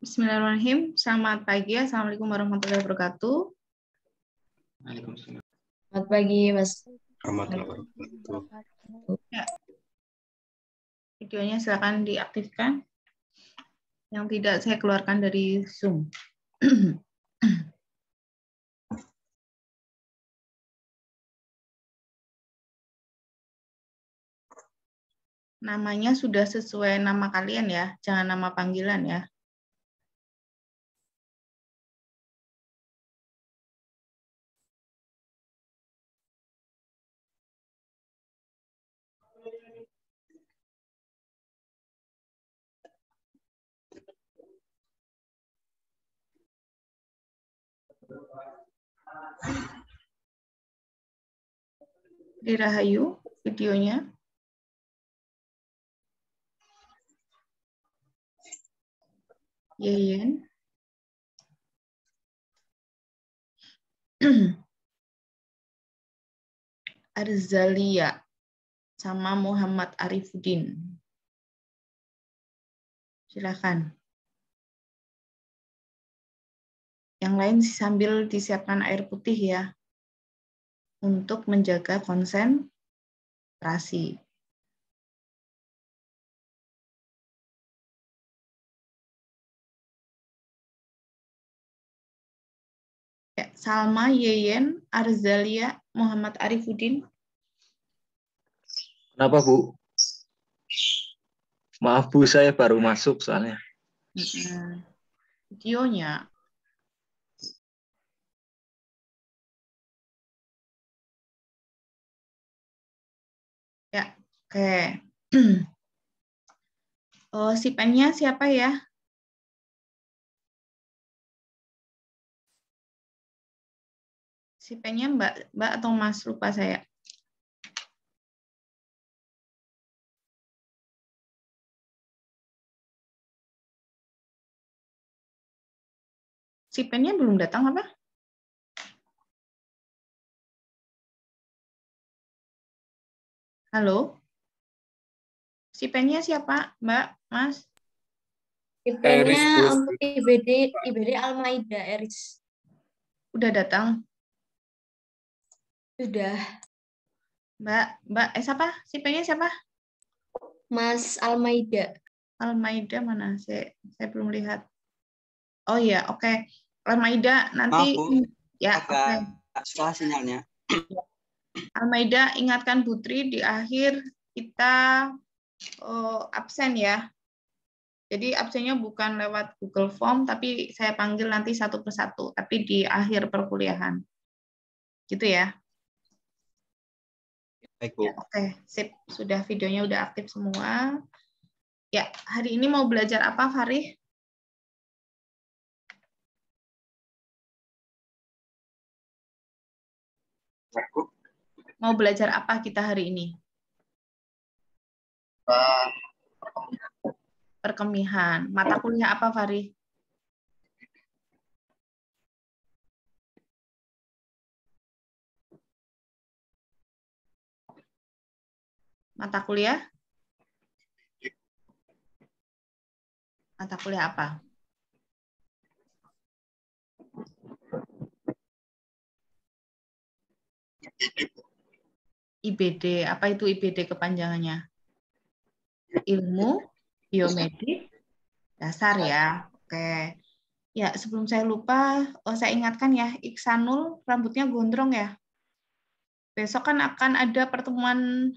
Bismillahirrahmanirrahim. Selamat pagi. Assalamualaikum warahmatullahi wabarakatuh. Waalaikumsalam. Selamat pagi, Mas. Warahmatullahi wabarakatuh. Ya, videonya silakan diaktifkan. Yang tidak saya keluarkan dari Zoom. Namanya sudah sesuai nama kalian ya, jangan nama panggilan ya. Dirahayu videonya. Yeyen. Arzalia sama Muhammad Arifuddin. Silakan. Yang lain sambil disiapkan air putih ya, untuk menjaga konsentrasi. Ya, Salma, Yeyen, Arzalia, Muhammad Arifuddin. Kenapa, Bu? Maaf, Bu, saya baru masuk soalnya. Videonya. Ya, oke. Oh, si pennya siapa ya? Si pennya Mbak atau Mas, lupa saya. Si pennya belum datang apa? Halo? Si pennya siapa, Mbak, Mas? IP-nya untuk IBD Al-Maida, Eris. Udah datang? Sudah. Mbak, siapa? Si pennya siapa? Mas Al-Maida. Al-Maida mana? Saya belum lihat. Oh iya, oke. Al-Maida nanti. Maaf, Bu. Ya, oke. Salah sinyalnya. Al-Maida, ingatkan Putri di akhir kita absen ya. Jadi absennya bukan lewat Google Form, tapi saya panggil nanti satu persatu, tapi di akhir perkuliahan. Gitu ya. Baik, Bu. Ya, oke, sip. Sudah videonya udah aktif semua. Ya, hari ini mau belajar apa, Farih? Mau belajar apa kita hari ini? Perkemihan. Mata kuliah apa, Farih? Mata kuliah? Mata kuliah apa? IBD. Apa itu IBD kepanjangannya? Ilmu biomedik dasar ya. Oke. Ya, sebelum saya lupa, saya ingatkan ya, Iksanul rambutnya gondrong ya. Besok kan akan ada pertemuan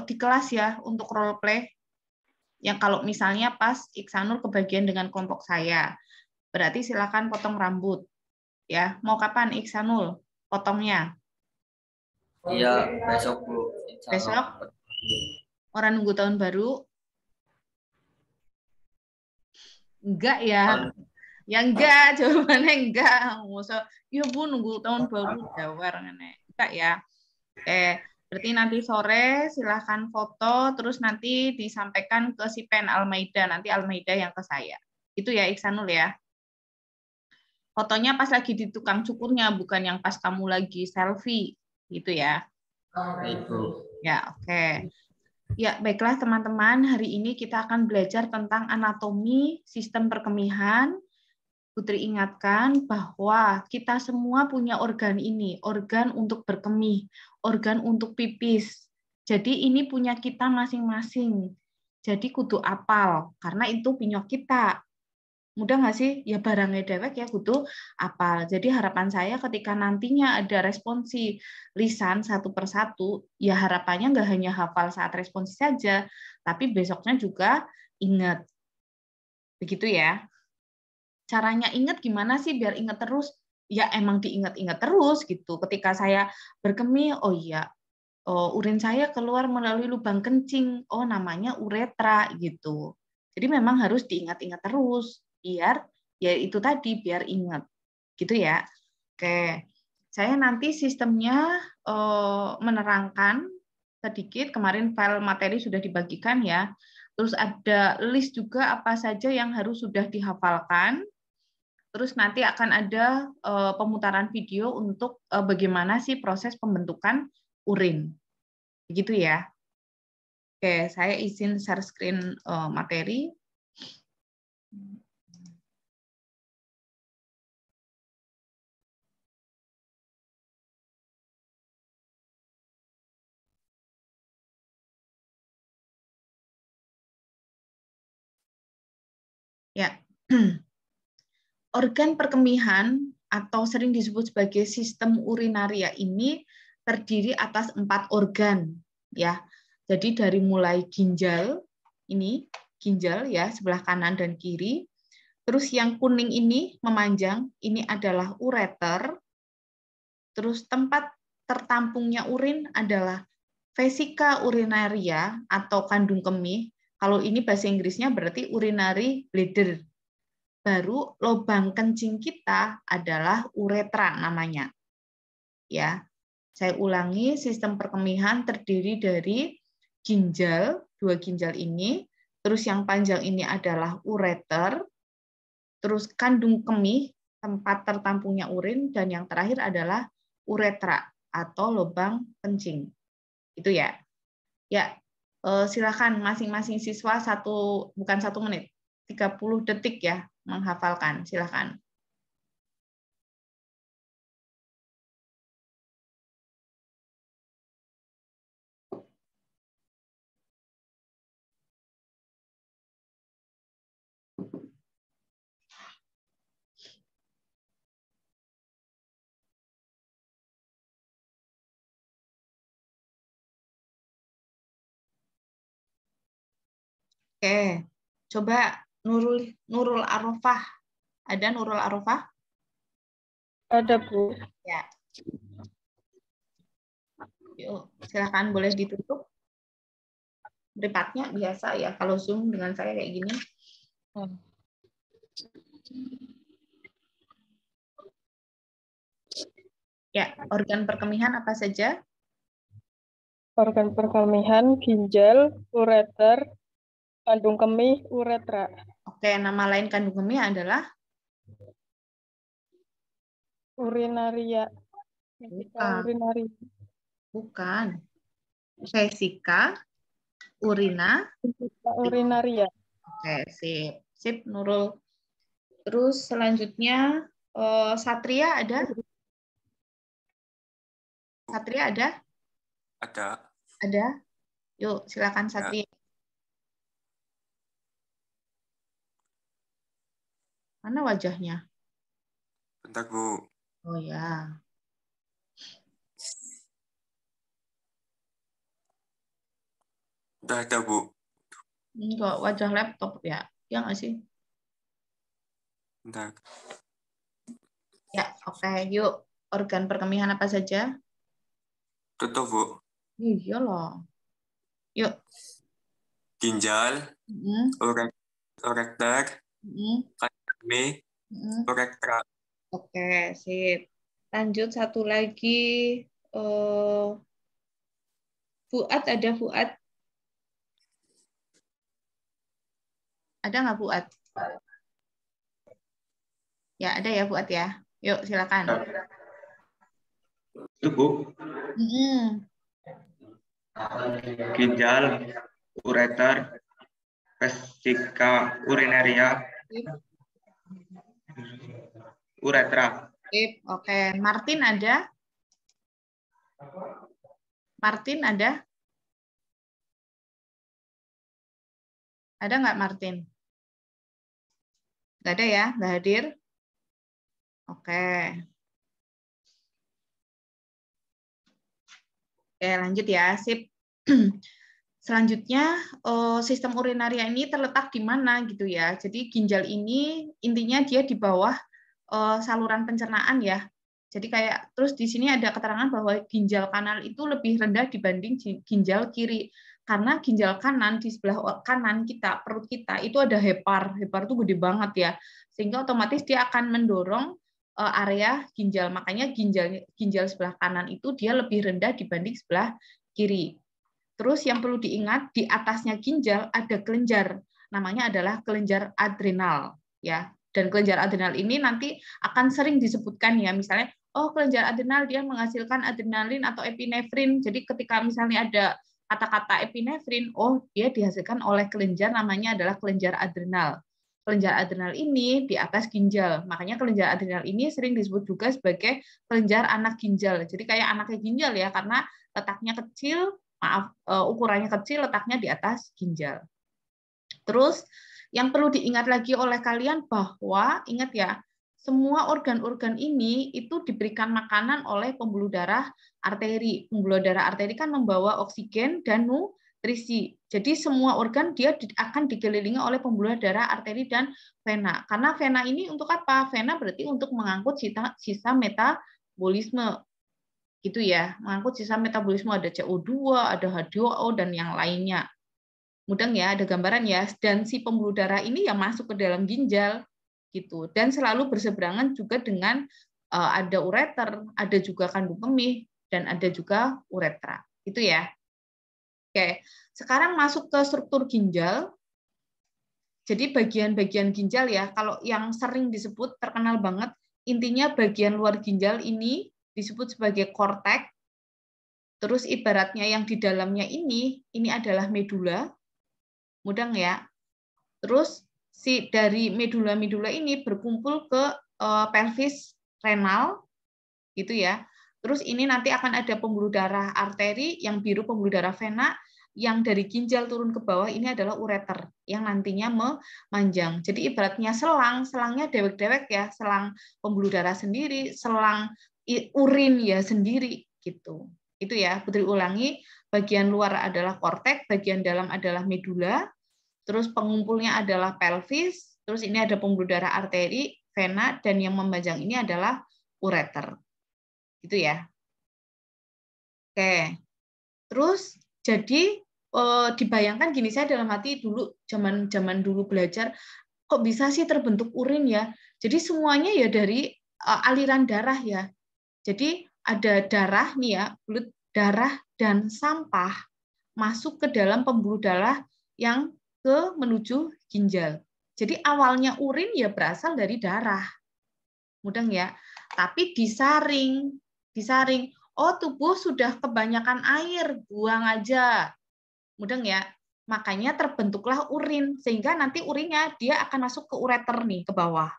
di kelas ya untuk role play. Yang kalau misalnya pas Iksanul kebagian dengan kelompok saya, berarti silakan potong rambut. Ya, mau kapan Iksanul potongnya? Iya, besok, Bu. Besok? Orang nunggu tahun baru? Enggak ya. Ya enggak, jawabannya enggak. Masa, ya Bu nunggu tahun baru jawar enggak ya. Berarti nanti sore silahkan foto, terus nanti disampaikan ke si Pen Al-Maida, nanti Al-Maida yang ke saya. Itu ya Iksanul ya. Fotonya pas lagi di tukang cukurnya, bukan yang pas kamu lagi selfie, gitu ya. Baik, Bu. Ya, oke. Ya, baiklah teman-teman, hari ini kita akan belajar tentang anatomi sistem perkemihan. Putri ingatkan bahwa kita semua punya organ ini, organ untuk berkemih, organ untuk pipis. Jadi ini punya kita masing-masing. Jadi kudu apal, karena itu punya kita. Mudah nggak sih? Ya barangnya dewek ya kudu apal. Jadi harapan saya ketika nantinya ada responsi lisan satu persatu, ya harapannya nggak hanya hafal saat responsi saja, tapi besoknya juga ingat. Begitu ya. Caranya ingat gimana sih biar ingat terus? Ya emang diingat-ingat terus gitu. Ketika saya berkemih, oh iya, urin saya keluar melalui lubang kencing. Oh namanya uretra gitu. Jadi memang harus diingat-ingat terus biar ya itu tadi biar ingat. Gitu ya. Oke. Saya nanti sistemnya menerangkan sedikit, kemarin file materi sudah dibagikan ya. Terus ada list juga apa saja yang harus sudah dihafalkan. Terus nanti akan ada pemutaran video untuk bagaimana sih proses pembentukan urin. Begitu ya. Oke, saya izin share screen materi. Ya. Organ perkemihan atau sering disebut sebagai sistem urinaria ini terdiri atas 4 organ ya. Jadi dari mulai ginjal ini ginjal ya sebelah kanan dan kiri. Terus yang kuning ini memanjang, ini adalah ureter. Terus tempat tertampungnya urin adalah vesika urinaria atau kandung kemih. Kalau ini bahasa Inggrisnya berarti urinary bladder. Baru lubang kencing kita adalah uretra namanya. Ya. Saya ulangi, sistem perkemihan terdiri dari ginjal, 2 ginjal ini, terus yang panjang ini adalah ureter, terus kandung kemih, tempat tertampungnya urin, dan yang terakhir adalah uretra atau lubang kencing. Itu ya. Ya, silakan masing-masing siswa bukan 1 menit, 30 detik ya menghafalkan. Silakan. Oke, coba Nurul Arofah. Ada Nurul Arofah? Ada, Bu. Ya. Yuk, silakan boleh ditutup. Mripatnya biasa ya, kalau Zoom dengan saya kayak gini. Ya, organ perkemihan apa saja? Organ perkemihan, ginjal, ureter, kandung kemih, uretra. Oke, nama lain kandung kemih adalah? Urinaria. Urinaria. Bukan. Vesika urinaria. Oke, sip. Sip, Nurul. Terus selanjutnya, Satria ada? Satria ada? Ada. Ada? Yuk, silakan Satria. Mana wajahnya? Bentar, Bu. Oh ya. Udah ada, Bu. Enggak, wajah laptop ya. Ya nggak sih? Bentar. Ya, oke. Yuk, organ perkemihan apa saja? Tutup, Bu. Iya loh. Yuk. Ginjal, ureter, kandung kemih, uretra. Oke, sip. Lanjut satu lagi. Fuad ada Fuad? Ada nggak Fuad? Ya, ada ya Fuad ya. Yuk, silakan. Itu, Bu. ginjal, ureter, vesika urinaria, uretra. Sip. Oke, Martin ada? Martin ada? Ada nggak Martin? Nggak ada ya? Nggak hadir? Oke. Oke, lanjut ya. Sip. Selanjutnya, sistem urinaria ini terletak di mana gitu ya. Jadi ginjal ini intinya dia di bawah saluran pencernaan ya. Jadi kayak terus di sini ada keterangan bahwa ginjal kanan itu lebih rendah dibanding ginjal kiri. Karena ginjal kanan di sebelah kanan kita, perut kita itu ada hepar. Hepar itu gede banget ya. Sehingga otomatis dia akan mendorong area ginjal. Makanya ginjal sebelah kanan itu dia lebih rendah dibanding sebelah kiri. Terus yang perlu diingat, di atasnya ginjal ada kelenjar, namanya adalah kelenjar adrenal, ya. Dan kelenjar adrenal ini nanti akan sering disebutkan ya, misalnya, oh kelenjar adrenal dia menghasilkan adrenalin atau epinefrin. Jadi ketika misalnya ada kata-kata epinefrin, oh dia dihasilkan oleh kelenjar, namanya adalah kelenjar adrenal. Kelenjar adrenal ini di atas ginjal, makanya kelenjar adrenal ini sering disebut juga sebagai kelenjar anak ginjal. Jadi kayak anaknya ginjal ya, karena letaknya kecil, ukurannya kecil, letaknya di atas ginjal. Terus yang perlu diingat lagi oleh kalian bahwa ingat ya, semua organ-organ ini itu diberikan makanan oleh pembuluh darah arteri. Pembuluh darah arteri kan membawa oksigen dan nutrisi. Jadi semua organ dia akan dikelilingi oleh pembuluh darah arteri dan vena. Karena vena ini untuk apa? Vena berarti untuk mengangkut sisa metabolisme. Gitu ya, mengangkut sisa metabolisme, ada CO2, ada H2O, dan yang lainnya. Mudeng ya, ada gambaran ya. Dan si pembuluh darah ini yang masuk ke dalam ginjal, gitu. Dan selalu berseberangan juga dengan ada ureter, ada juga kandung kemih, dan ada juga uretra. Itu ya. Oke, sekarang masuk ke struktur ginjal. Jadi bagian-bagian ginjal ya, kalau yang sering disebut terkenal banget, intinya bagian luar ginjal ini disebut sebagai korteks. Terus ibaratnya yang di dalamnya ini adalah medula. Mudeng ya. Terus dari medula-medula ini berkumpul ke pelvis renal gitu ya. Terus ini nanti akan ada pembuluh darah arteri, yang biru pembuluh darah vena, yang dari ginjal turun ke bawah ini adalah ureter yang nantinya memanjang. Jadi ibaratnya selangnya dewek-dewek ya, selang pembuluh darah sendiri, selang urin ya sendiri gitu. Itu ya, Putri ulangi, bagian luar adalah korteks, bagian dalam adalah medula, terus pengumpulnya adalah pelvis, terus ini ada pembuluh darah arteri, vena, dan yang memanjang ini adalah ureter. Gitu ya. Oke. Terus jadi dibayangkan gini, saya dalam hati dulu zaman dulu belajar, kok bisa sih terbentuk urin ya? Jadi semuanya ya dari aliran darah ya. Jadi ada darah nih ya, belut darah dan sampah masuk ke dalam pembuluh darah yang menuju ginjal. Jadi awalnya urin ya berasal dari darah. Mudeng ya. Tapi disaring. Oh, tubuh sudah kebanyakan air, buang aja. Mudeng ya. Makanya terbentuklah urin, sehingga nanti urinnya dia akan masuk ke ureter nih, ke bawah.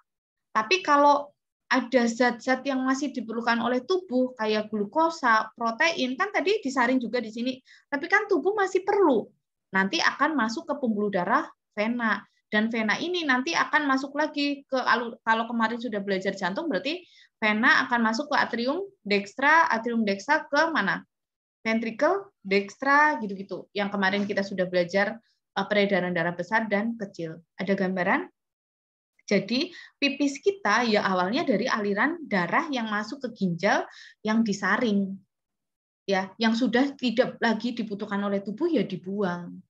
Tapi kalau ada zat-zat yang masih diperlukan oleh tubuh, kayak glukosa, protein, kan tadi disaring juga di sini, tapi kan tubuh masih perlu. Nanti akan masuk ke pembuluh darah vena. Dan vena ini nanti akan masuk lagi ke, kalau kemarin sudah belajar jantung, berarti vena akan masuk ke atrium dextra ke mana? Ventricle dextra, gitu-gitu. Yang kemarin kita sudah belajar peredaran darah besar dan kecil. Ada gambaran? Jadi pipis kita ya awalnya dari aliran darah yang masuk ke ginjal yang disaring. Ya, yang sudah tidak lagi dibutuhkan oleh tubuh ya dibuang.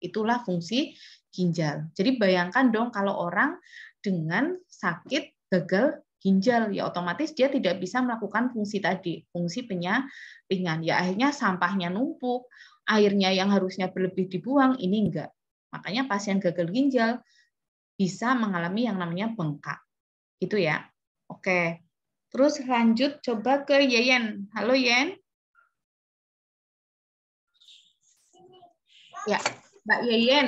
Itulah fungsi ginjal. Jadi bayangkan dong kalau orang dengan sakit gagal ginjal, ya otomatis dia tidak bisa melakukan fungsi tadi, fungsi penyaringan. Ya akhirnya sampahnya numpuk, airnya yang harusnya berlebih dibuang, ini enggak. Makanya pasien gagal ginjal bisa mengalami yang namanya bengkak. Gitu ya. Oke. Terus lanjut coba ke Yeyen. Halo Yen. Ya, Mbak Yeyen.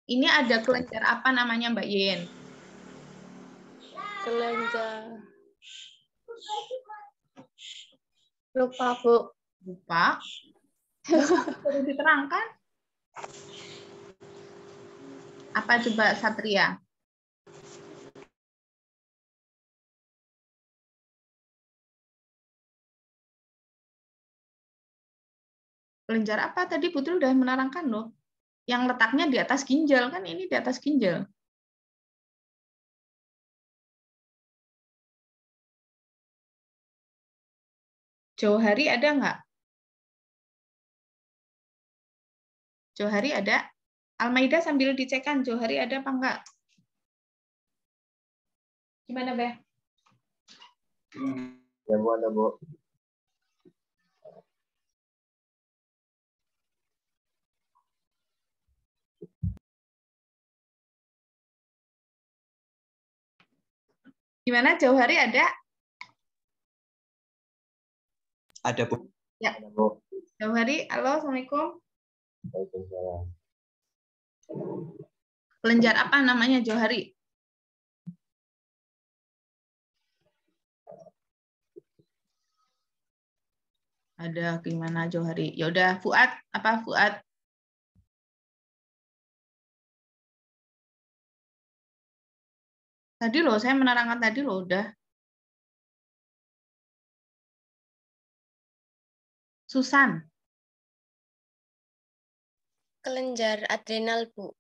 Ini ada kelenjar apa namanya Mbak Yeyen? Kelenjar. Lupa, Bu. Lupa. Perlu diterangkan? Apa coba Satria? Kelenjar apa tadi Putri udah menerangkan loh. Yang letaknya di atas ginjal kan ini di atas ginjal. Johari ada nggak? Johari ada? Almaida sambil dicekkan Johari ada apa enggak? Gimana, Beh? Ya, Bu, ada, Bu. Gimana Johari ada? Ada, Bu. Ya. Ada, Bu. Johari, halo, Assalamualaikum. Waalaikumsalam. Kelenjar apa namanya Johari? Ada gimana Johari? Ya udah Fuad, apa Fuad? Tadi loh saya menerangkan tadi loh udah. Susan. Kelenjar adrenal, Bu.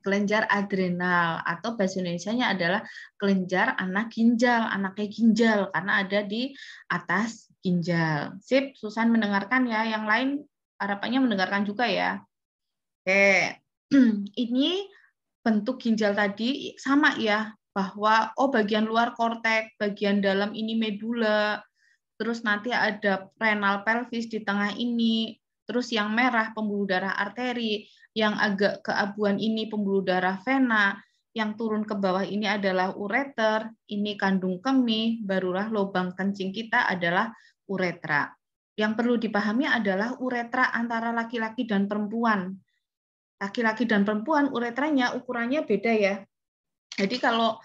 Kelenjar adrenal atau bahasa Indonesianya adalah kelenjar anak ginjal, anaknya ginjal karena ada di atas ginjal. Sip, Susan mendengarkan ya. Yang lain harapannya mendengarkan juga ya. Oke, ini bentuk ginjal tadi sama ya, bahwa bagian luar korteks, bagian dalam ini medula, terus nanti ada renal pelvis di tengah ini, terus yang merah pembuluh darah arteri, yang agak keabuan ini pembuluh darah vena, yang turun ke bawah ini adalah ureter, ini kandung kemih, barulah lubang kencing kita adalah uretra. Yang perlu dipahami adalah uretra antara laki-laki dan perempuan. Laki-laki dan perempuan uretranya ukurannya beda ya. Jadi kalau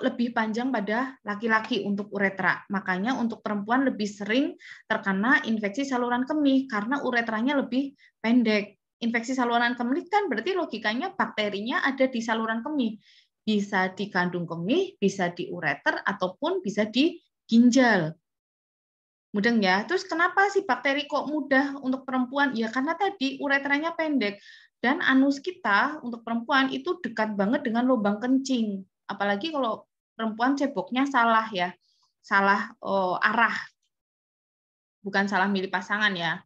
lebih panjang pada laki-laki untuk uretra. Makanya untuk perempuan lebih sering terkena infeksi saluran kemih karena uretranya lebih pendek. Infeksi saluran kemih kan berarti logikanya bakterinya ada di saluran kemih. Bisa di kandung kemih, bisa di ureter, ataupun bisa di ginjal. Mudeng ya. Terus kenapa sih bakteri kok mudah untuk perempuan? Ya karena tadi uretranya pendek. Dan anus kita untuk perempuan itu dekat banget dengan lubang kencing. Apalagi kalau perempuan ceboknya salah ya. Salah arah. Bukan salah milih pasangan ya.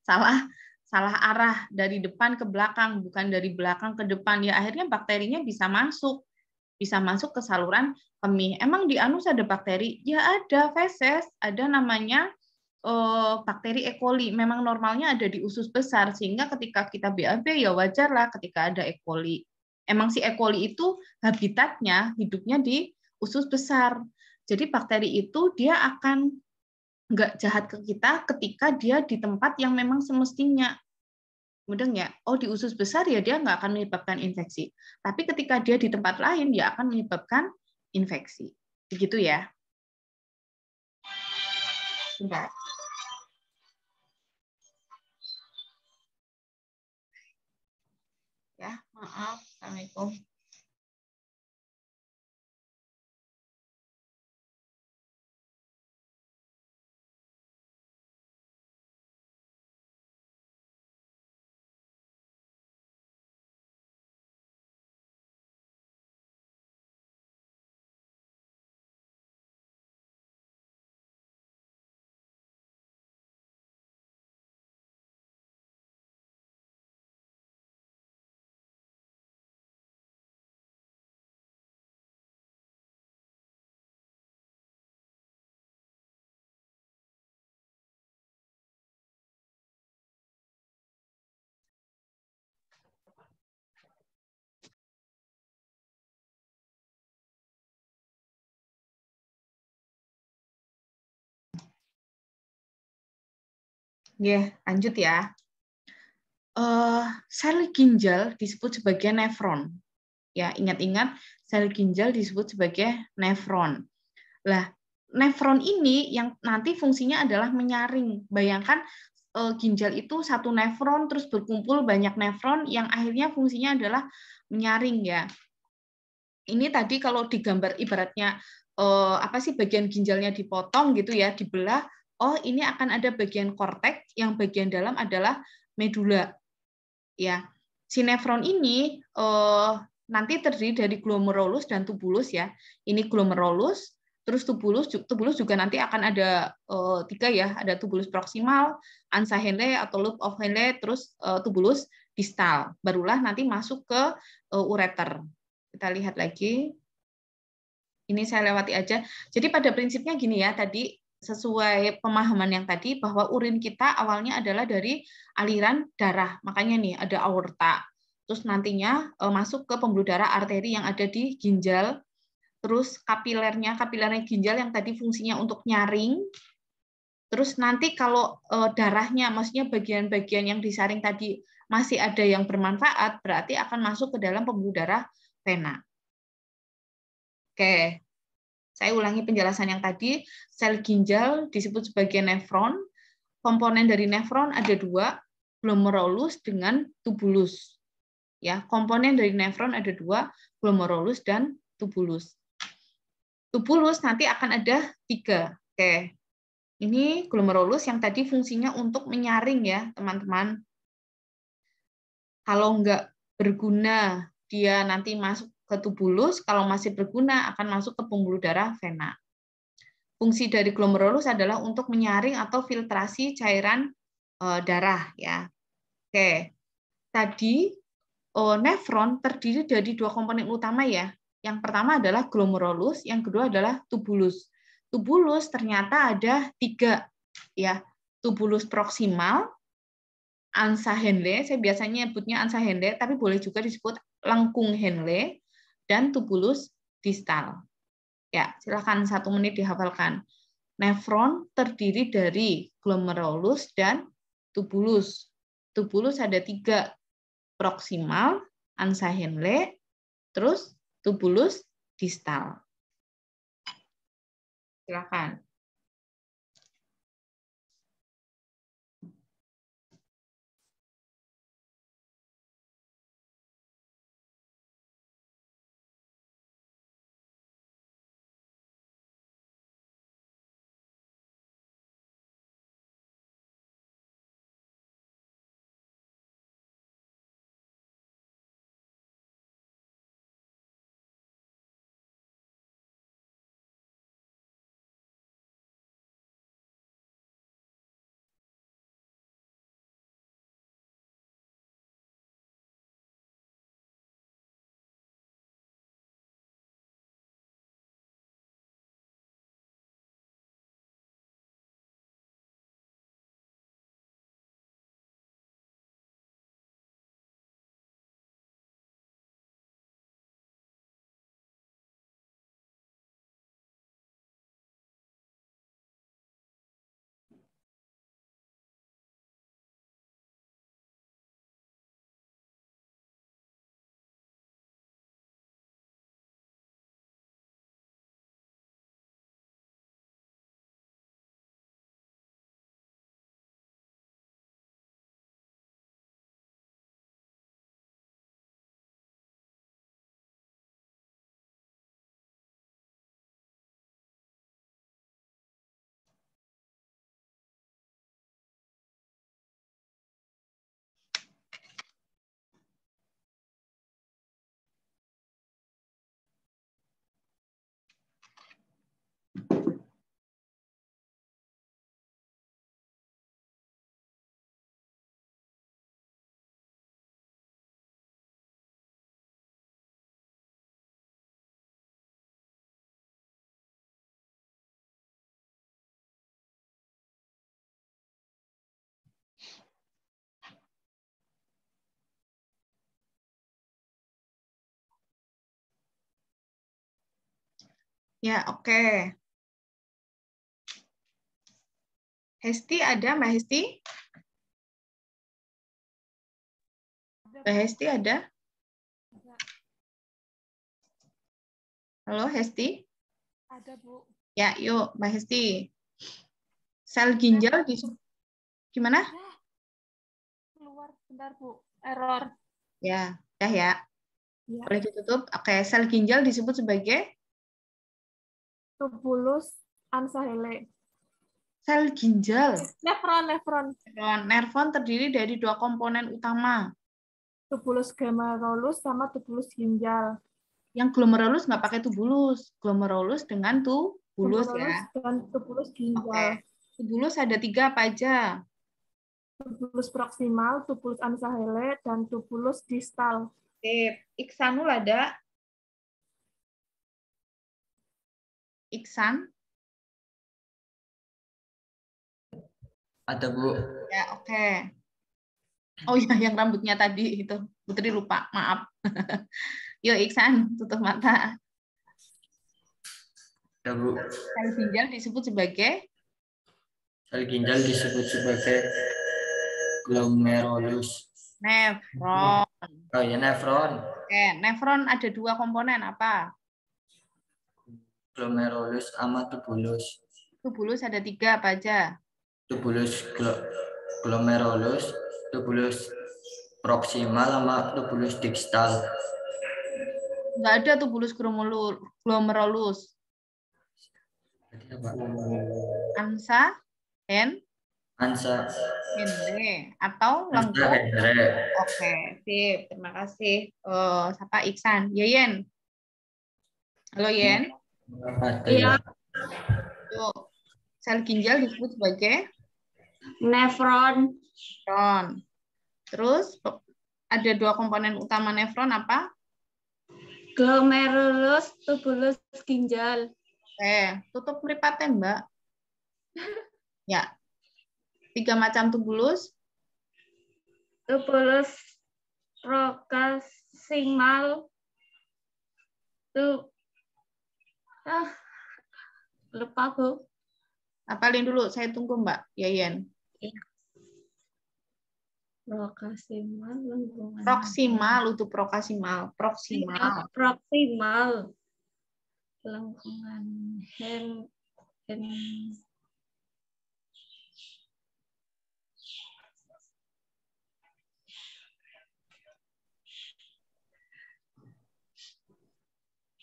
Salah arah dari depan ke belakang, bukan dari belakang ke depan. Ya akhirnya bakterinya bisa masuk ke saluran kemih. Emang di anus ada bakteri? Ya ada, feses, ada namanya bakteri E. coli. Memang normalnya ada di usus besar, sehingga ketika kita BAB ya wajarlah ketika ada E. coli. Emang si E. coli itu habitatnya, hidupnya di usus besar. Jadi bakteri itu dia akan nggak jahat ke kita ketika dia di tempat yang memang semestinya. Mudeng ya, di usus besar ya dia nggak akan menyebabkan infeksi. Tapi ketika dia di tempat lain, dia akan menyebabkan infeksi. Begitu ya. Bentar. Ya, maaf. Assalamualaikum. Ya, lanjut ya. sel ginjal disebut sebagai nefron. Ya, ingat-ingat sel ginjal disebut sebagai nefron. Lah, nefron ini yang nanti fungsinya adalah menyaring. Bayangkan ginjal itu satu nefron terus berkumpul banyak nefron yang akhirnya fungsinya adalah menyaring ya. Ini tadi kalau digambar ibaratnya apa sih bagian ginjalnya dipotong gitu ya, dibelah. Oh, ini akan ada bagian korteks yang bagian dalam adalah medula. Ya. Si nefron ini nanti terdiri dari glomerulus dan tubulus ya. Ini glomerulus, terus tubulus juga nanti akan ada 3 ya, ada tubulus proksimal, ansa Henle atau loop of Henle, terus tubulus distal. Barulah nanti masuk ke ureter. Kita lihat lagi. Ini saya lewati aja. Jadi pada prinsipnya gini ya, tadi sesuai pemahaman yang tadi bahwa urin kita awalnya adalah dari aliran darah. Makanya nih ada aorta. Terus nantinya masuk ke pembuluh darah arteri yang ada di ginjal. Terus kapilernya ginjal yang tadi fungsinya untuk nyaring. Terus nanti kalau darahnya, maksudnya bagian-bagian yang disaring tadi masih ada yang bermanfaat, berarti akan masuk ke dalam pembuluh darah vena. Oke, saya ulangi penjelasan yang tadi. Sel ginjal disebut sebagai nefron. Komponen dari nefron ada 2, glomerulus dengan tubulus. Ya, komponen dari nefron ada 2, glomerulus dan tubulus. Tubulus nanti akan ada 3. Oke, ini glomerulus yang tadi fungsinya untuk menyaring ya, teman-teman. Kalau nggak berguna, dia nanti masuk ke tubulus, kalau masih berguna akan masuk ke pembuluh darah vena. Fungsi dari glomerulus adalah untuk menyaring atau filtrasi cairan darah ya. Oke. Tadi nefron terdiri dari 2 komponen utama ya. Yang pertama adalah glomerulus, yang kedua adalah tubulus. Tubulus ternyata ada 3 ya. Tubulus proksimal, ansa Henle, saya biasanya nyebutnya ansa Henle, tapi boleh juga disebut lengkung Henle, dan tubulus distal. Ya, silakan 1 menit dihafalkan. Nefron terdiri dari glomerulus dan tubulus. Tubulus ada 3, proksimal, ansa Henle, terus tubulus distal. Silakan. Ya, oke. Hesti ada, Mbak Hesti? Mbak Hesti ada? Halo Hesti? Ada, Bu. Ya, yuk Mbak Hesti. Sel ginjal gimana? Keluar bentar, Bu. Error. Ya, udah ya. Ya. Boleh ditutup. Oke, sel ginjal disebut sebagai Tubulus ansahele. sel ginjal. Nefron. Nefron terdiri dari dua komponen utama. Tubulus glomerulus sama tubulus ginjal. Yang glomerulus nggak pakai tubulus. Glomerulus dengan tubulus Tubulus ya. dan tubulus ginjal. Oke. Tubulus ada 3 apa aja? Tubulus proksimal, tubulus ansahele, dan tubulus distal. Sip. Iksanul ada? Iksan? Ada, Bu. Ya, oke. Oh ya, yang rambutnya tadi itu. Putri lupa, maaf. Yuk, Iksan, tutup mata. Ada, Bu. Sel ginjal disebut sebagai? Sel ginjal disebut sebagai glomerulus. Nefron. Oh ya, nefron. Oke, nefron ada 2 komponen, apa? Glomerulus sama tubulus. Tubulus ada 3 apa aja? Tubulus glomerulus, tubulus proksimal sama tubulus distal. Nggak ada tubulus glomerulus. Jadi apa? Ansa, Ansa. Hende, atau Ansa lengkap? Hendra. Oke, sip. Terima kasih. Siapa Iksan? Yeyen. Halo Yen. Ada Iya. ya. Yuk. Sel ginjal disebut sebagai Nefron. nefron. Terus ada 2 komponen utama nefron apa? Glomerulus, tubulus ginjal. Tutup mripate, Mbak. Ya. 3 macam tubulus. Tubulus proksimal. Lupa, Bu. Apalin dulu, saya tunggu Mbak Yeyen. Proksimal, lengkungan. Proksimal untuk proksimal. Proksimal. Proksimal. Lengkungan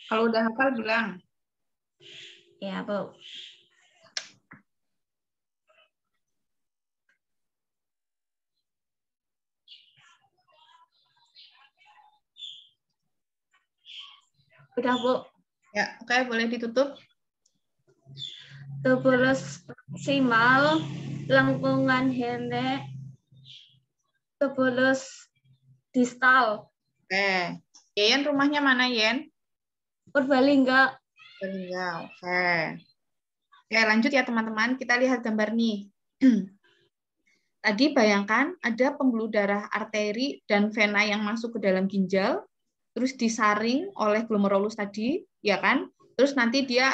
Kalau udah hafal bilang. Ya, Bu. Udah, Bu. Ya, oke, boleh ditutup. Tubulus proksimal, lengkungan hende, tubulus distal. Oke. Yeyen rumahnya mana, Yen? Purbalingga. Purbalingga. Oke. Oke, lanjut ya teman-teman. Kita lihat gambar nih. Tadi bayangkan ada pembuluh darah arteri dan vena yang masuk ke dalam ginjal, terus disaring oleh glomerulus tadi, ya kan? Terus nanti dia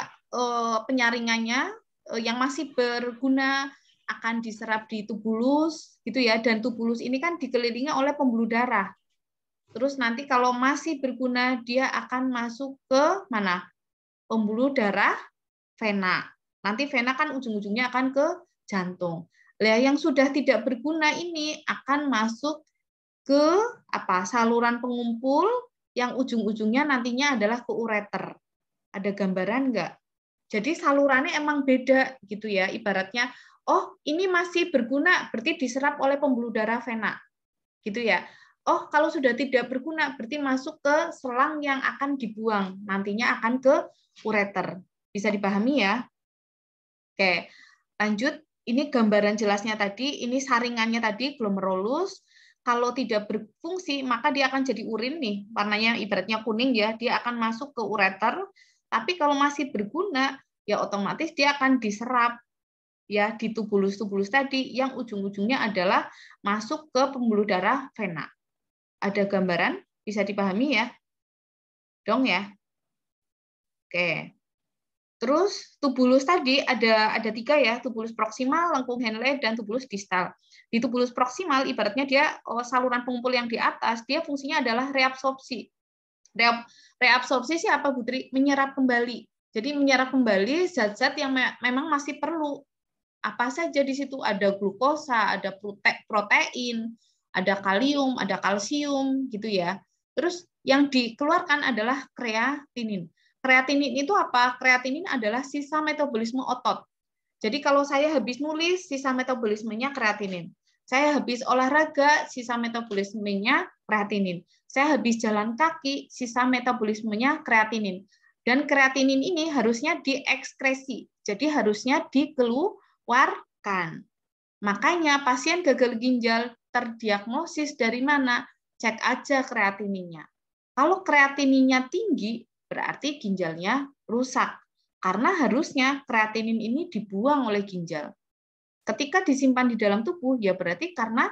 penyaringannya yang masih berguna akan diserap di tubulus, gitu ya. Dan tubulus ini kan dikelilingi oleh pembuluh darah. Terus nanti kalau masih berguna, dia akan masuk ke mana? Pembuluh darah vena. Nanti vena kan ujung-ujungnya akan ke jantung. Nah, yang sudah tidak berguna ini akan masuk ke saluran pengumpul yang ujung-ujungnya nantinya adalah ke ureter. Ada gambaran nggak? Jadi salurannya emang beda gitu ya. Ibaratnya, oh ini masih berguna, berarti diserap oleh pembuluh darah vena. Gitu ya. Oh, kalau sudah tidak berguna, berarti masuk ke selang yang akan dibuang. Nantinya akan ke ureter. Bisa dipahami ya? Oke, lanjut. Ini gambaran jelasnya tadi. Ini saringannya tadi, glomerulus. Kalau tidak berfungsi, maka dia akan jadi urin nih. Warnanya ibaratnya kuning ya. Dia akan masuk ke ureter. Tapi kalau masih berguna, ya otomatis dia akan diserap ya di tubulus-tubulus tadi yang ujung-ujungnya adalah masuk ke pembuluh darah vena. Ada gambaran? Bisa dipahami ya? Dong ya? Oke. Terus tubulus tadi ada 3 ya, tubulus proksimal, lengkung Henle, dan tubulus distal. Di tubulus proksimal ibaratnya dia saluran pengumpul yang di atas, dia fungsinya adalah reabsorpsi. Reabsorpsi siapa, Putri? Menyerap kembali. Jadi menyerap kembali zat-zat yang memang masih perlu. Apa saja di situ? Ada glukosa, ada protein, ada kalium, ada kalsium, gitu ya. Terus yang dikeluarkan adalah kreatinin. Kreatinin itu apa? Kreatinin adalah sisa metabolisme otot. Jadi kalau saya habis nulis, sisa metabolismenya kreatinin. Saya habis olahraga, sisa metabolismenya kreatinin. Saya habis jalan kaki, sisa metabolismenya kreatinin. Dan kreatinin ini harusnya diekskresi. Jadi harusnya dikeluarkan. Makanya pasien gagal ginjal terdiagnosis dari mana? Cek aja kreatininnya. Kalau kreatininnya tinggi, berarti ginjalnya rusak. Karena harusnya kreatinin ini dibuang oleh ginjal. Ketika disimpan di dalam tubuh, ya berarti karena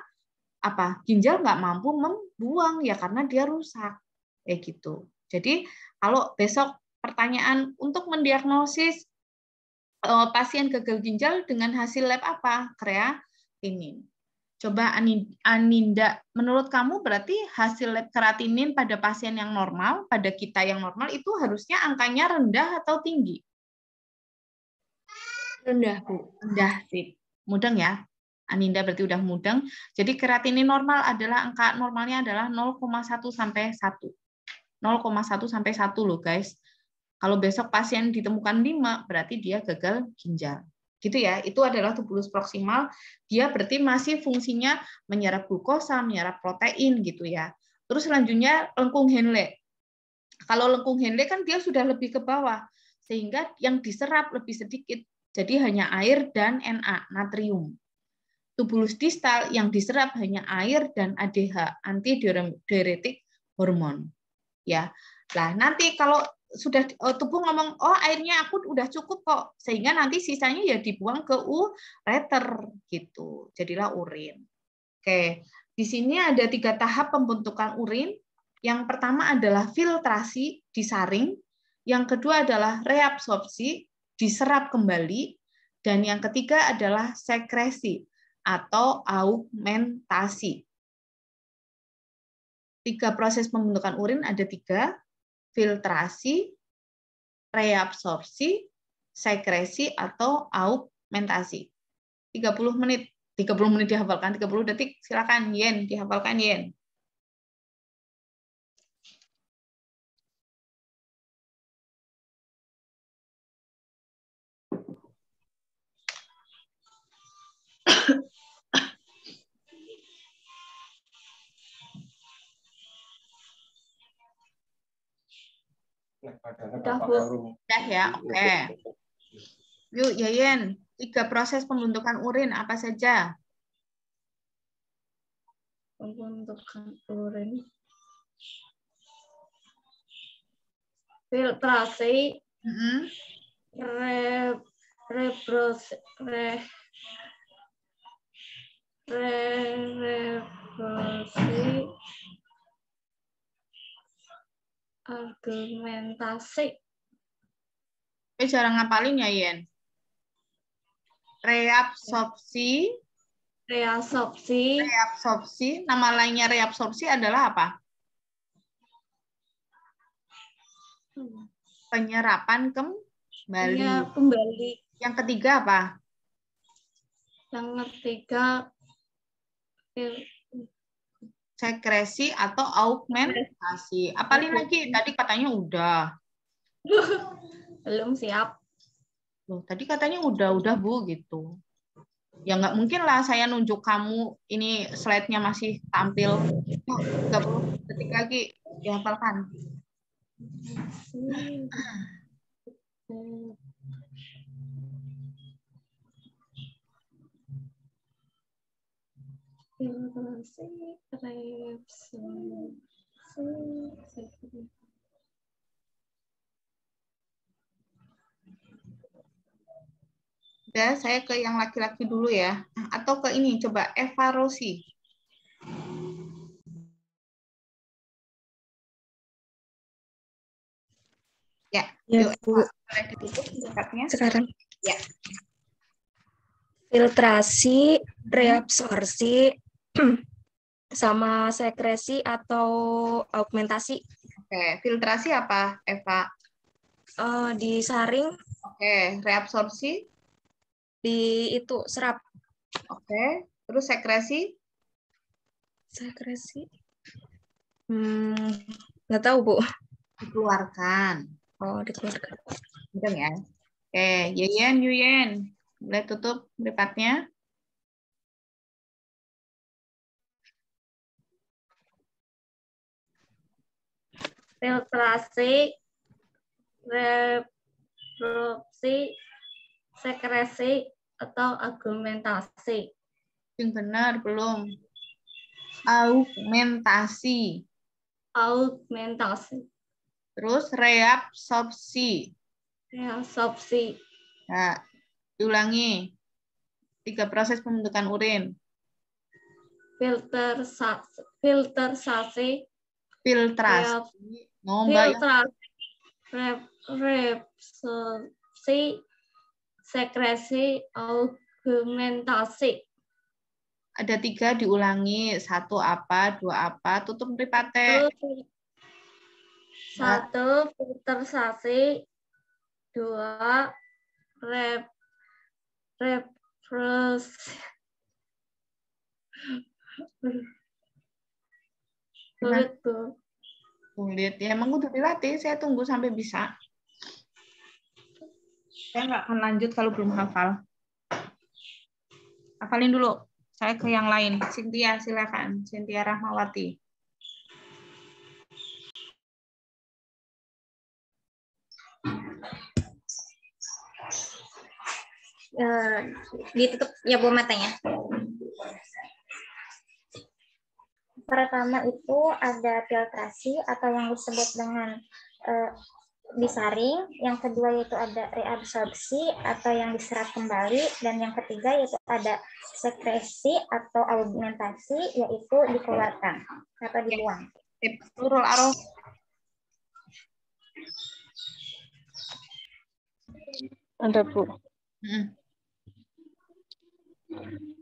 apa? Ginjal nggak mampu membuang, ya karena dia rusak. Kayak gitu. Jadi kalau besok pertanyaan untuk mendiagnosis pasien gagal ginjal dengan hasil lab apa? Kreatinin. Coba Aninda, menurut kamu berarti hasil lab kreatinin pada pasien yang normal, pada kita yang normal itu harusnya angkanya rendah atau tinggi? Rendah, Bu. Rendah, sip. Mudeng ya. Aninda berarti udah mudeng. Jadi kreatinin normal adalah angka normalnya adalah 0,1 sampai 1. 0,1 sampai 1 loh, guys. Kalau besok pasien ditemukan 5, berarti dia gagal ginjal. Gitu ya, itu adalah tubulus proksimal, dia berarti masih fungsinya menyerap glukosa, menyerap protein gitu ya. Terus selanjutnya lengkung Henle. Kalau lengkung Henle kan dia sudah lebih ke bawah, sehingga yang diserap lebih sedikit, jadi hanya air dan Na, natrium. Tubulus distal yang diserap hanya air dan ADH, antidiuretik hormon. Ya, nah nanti kalau sudah tubuh ngomong, oh airnya aku udah cukup kok, sehingga nanti sisanya ya dibuang ke ureter gitu, jadilah urin. Oke, di sini ada 3 tahap pembentukan urin. Yang pertama adalah filtrasi, disaring. Yang kedua adalah reabsorpsi, diserap kembali. Dan yang ketiga adalah sekresi atau augmentasi. 3 proses pembentukan urin ada 3. Filtrasi, reabsorpsi, sekresi, atau augmentasi. 30 menit. 30 menit dihafalkan, 30 detik. Silakan, Yen, dihafalkan, Yen. Udah, Bu. Udah ya, oke. Yuk, Yayen, 3 proses pembentukan urin apa saja? Pembentukan urin. Filtrasi, reabsorpsi, argumentasi. Cara ngapalin ya, Yen? Reabsorpsi. Reabsorpsi. Nama lainnya reabsorpsi adalah apa? Penyerapan kembali. Ya, kembali. Yang ketiga apa? Yang ketiga, Sekresi atau augmentasi. Apalin lagi? Tadi katanya udah. belum siap. Loh, tadi katanya udah Bu gitu. Ya nggak mungkin lah saya nunjuk kamu ini slide-nya masih tampil. 30 detik lagi dihafalkan. Udah, saya ke yang laki-laki dulu ya. Atau ke ini, coba Eva Rosi. Ya, Ya, yuk, Bu. boleh ditutup singkatnya. Sekarang. Ya. Filtrasi, reabsorpsi, sama sekresi atau augmentasi. Oke, filtrasi apa, Eva? Disaring Oke, reabsorpsi. di itu serap. Oke, terus sekresi. Sekresi. Nggak tahu, Bu. Dikeluarkan. Oh, dikeluarkan. Betul ya. Oke, Yuyen. Boleh tutup mripatnya. Filtrasi, reabsorpsi, sekresi, atau augmentasi. Yang benar belum? Augmentasi. Augmentasi. Terus reabsorpsi. Reabsorpsi. Nah, diulangi. 3 proses pembentukan urin. Filtrasi, Filtrasi. Mbak. reabsorpsi, sekresi, augmentasi. Ada 3 diulangi. 1 apa, 2 apa. Tutup mripate. 1. Filtrasi. 2. Reabsorpsi. Sulit. Ya, emang udah dilatih. Saya tunggu sampai bisa. Saya nggak akan lanjut kalau belum hafal. Hafalin dulu. Saya ke yang lain. Cynthia, silakan. Cynthia Rahmawati. Ditutup ya Bu matanya. Pertama itu ada filtrasi atau yang disebut dengan disaring, yang kedua yaitu ada reabsorpsi atau yang diserap kembali, dan yang ketiga yaitu ada sekresi atau augmentasi, yaitu dikeluarkan atau dibuang. Nurul Arof. Ada, Bu.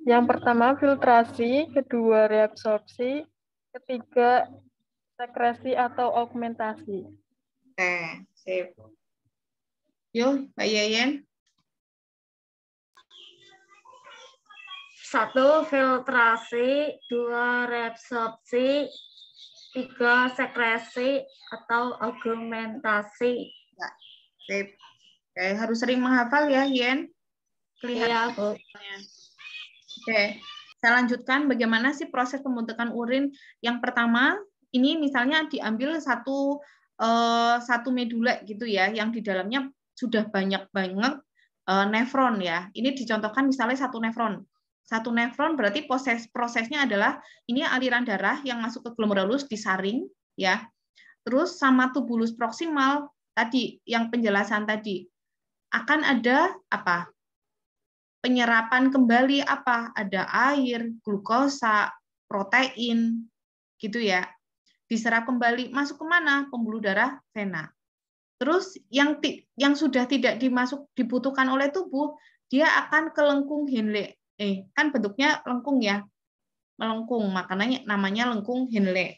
Yang pertama filtrasi, kedua reabsorpsi, ketiga sekresi atau augmentasi. Oke, sip. Yuk, Mbak Yayen. 1. Filtrasi, 2. Reabsorpsi, 3. Sekresi atau augmentasi. Ya, sip. Oke, harus sering menghafal ya, Yen. Kelihatan. Iya, Bu. Oke, saya lanjutkan bagaimana sih proses pembentukan urin. Yang pertama, ini misalnya diambil satu medula gitu ya, yang di dalamnya sudah banyak banget nefron ya. Ini dicontohkan misalnya satu nefron. Satu nefron berarti prosesnya adalah ini aliran darah yang masuk ke glomerulus disaring ya. Terus sama tubulus proksimal tadi yang penjelasan tadi akan ada apa? Penyerapan kembali apa? Ada air, glukosa, protein, gitu ya. Diserap kembali, masuk kemana? Pembuluh darah vena. Terus yang sudah tidak dibutuhkan oleh tubuh, dia akan ke lengkung Henle. Kan bentuknya lengkung ya, melengkung, makanya namanya lengkung Henle.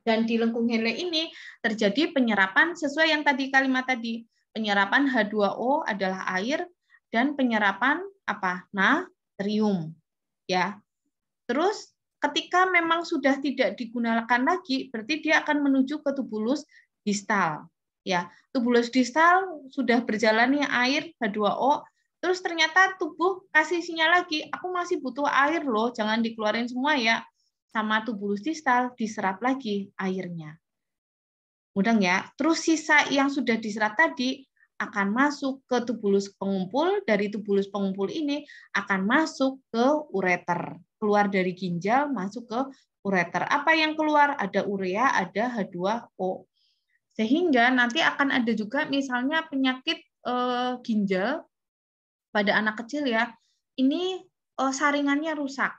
Dan di lengkung Henle ini terjadi penyerapan sesuai yang tadi kalimat tadi. Penyerapan H2O adalah air, dan penyerapan apa? Natrium. Ya. Terus ketika memang sudah tidak digunakan lagi, berarti dia akan menuju ke tubulus distal. Ya, tubulus distal sudah berjalannya air H2O, terus ternyata tubuh kasih sinyal lagi, aku masih butuh air loh, jangan dikeluarin semua ya. Sama tubulus distal diserap lagi airnya. Mudah ya. Terus sisa yang sudah diserap tadi akan masuk ke tubulus pengumpul, dari tubulus pengumpul ini akan masuk ke ureter. Keluar dari ginjal, masuk ke ureter. Apa yang keluar? Ada urea, ada H2O. Sehingga nanti akan ada juga misalnya penyakit ginjal pada anak kecil ya. Ini saringannya rusak.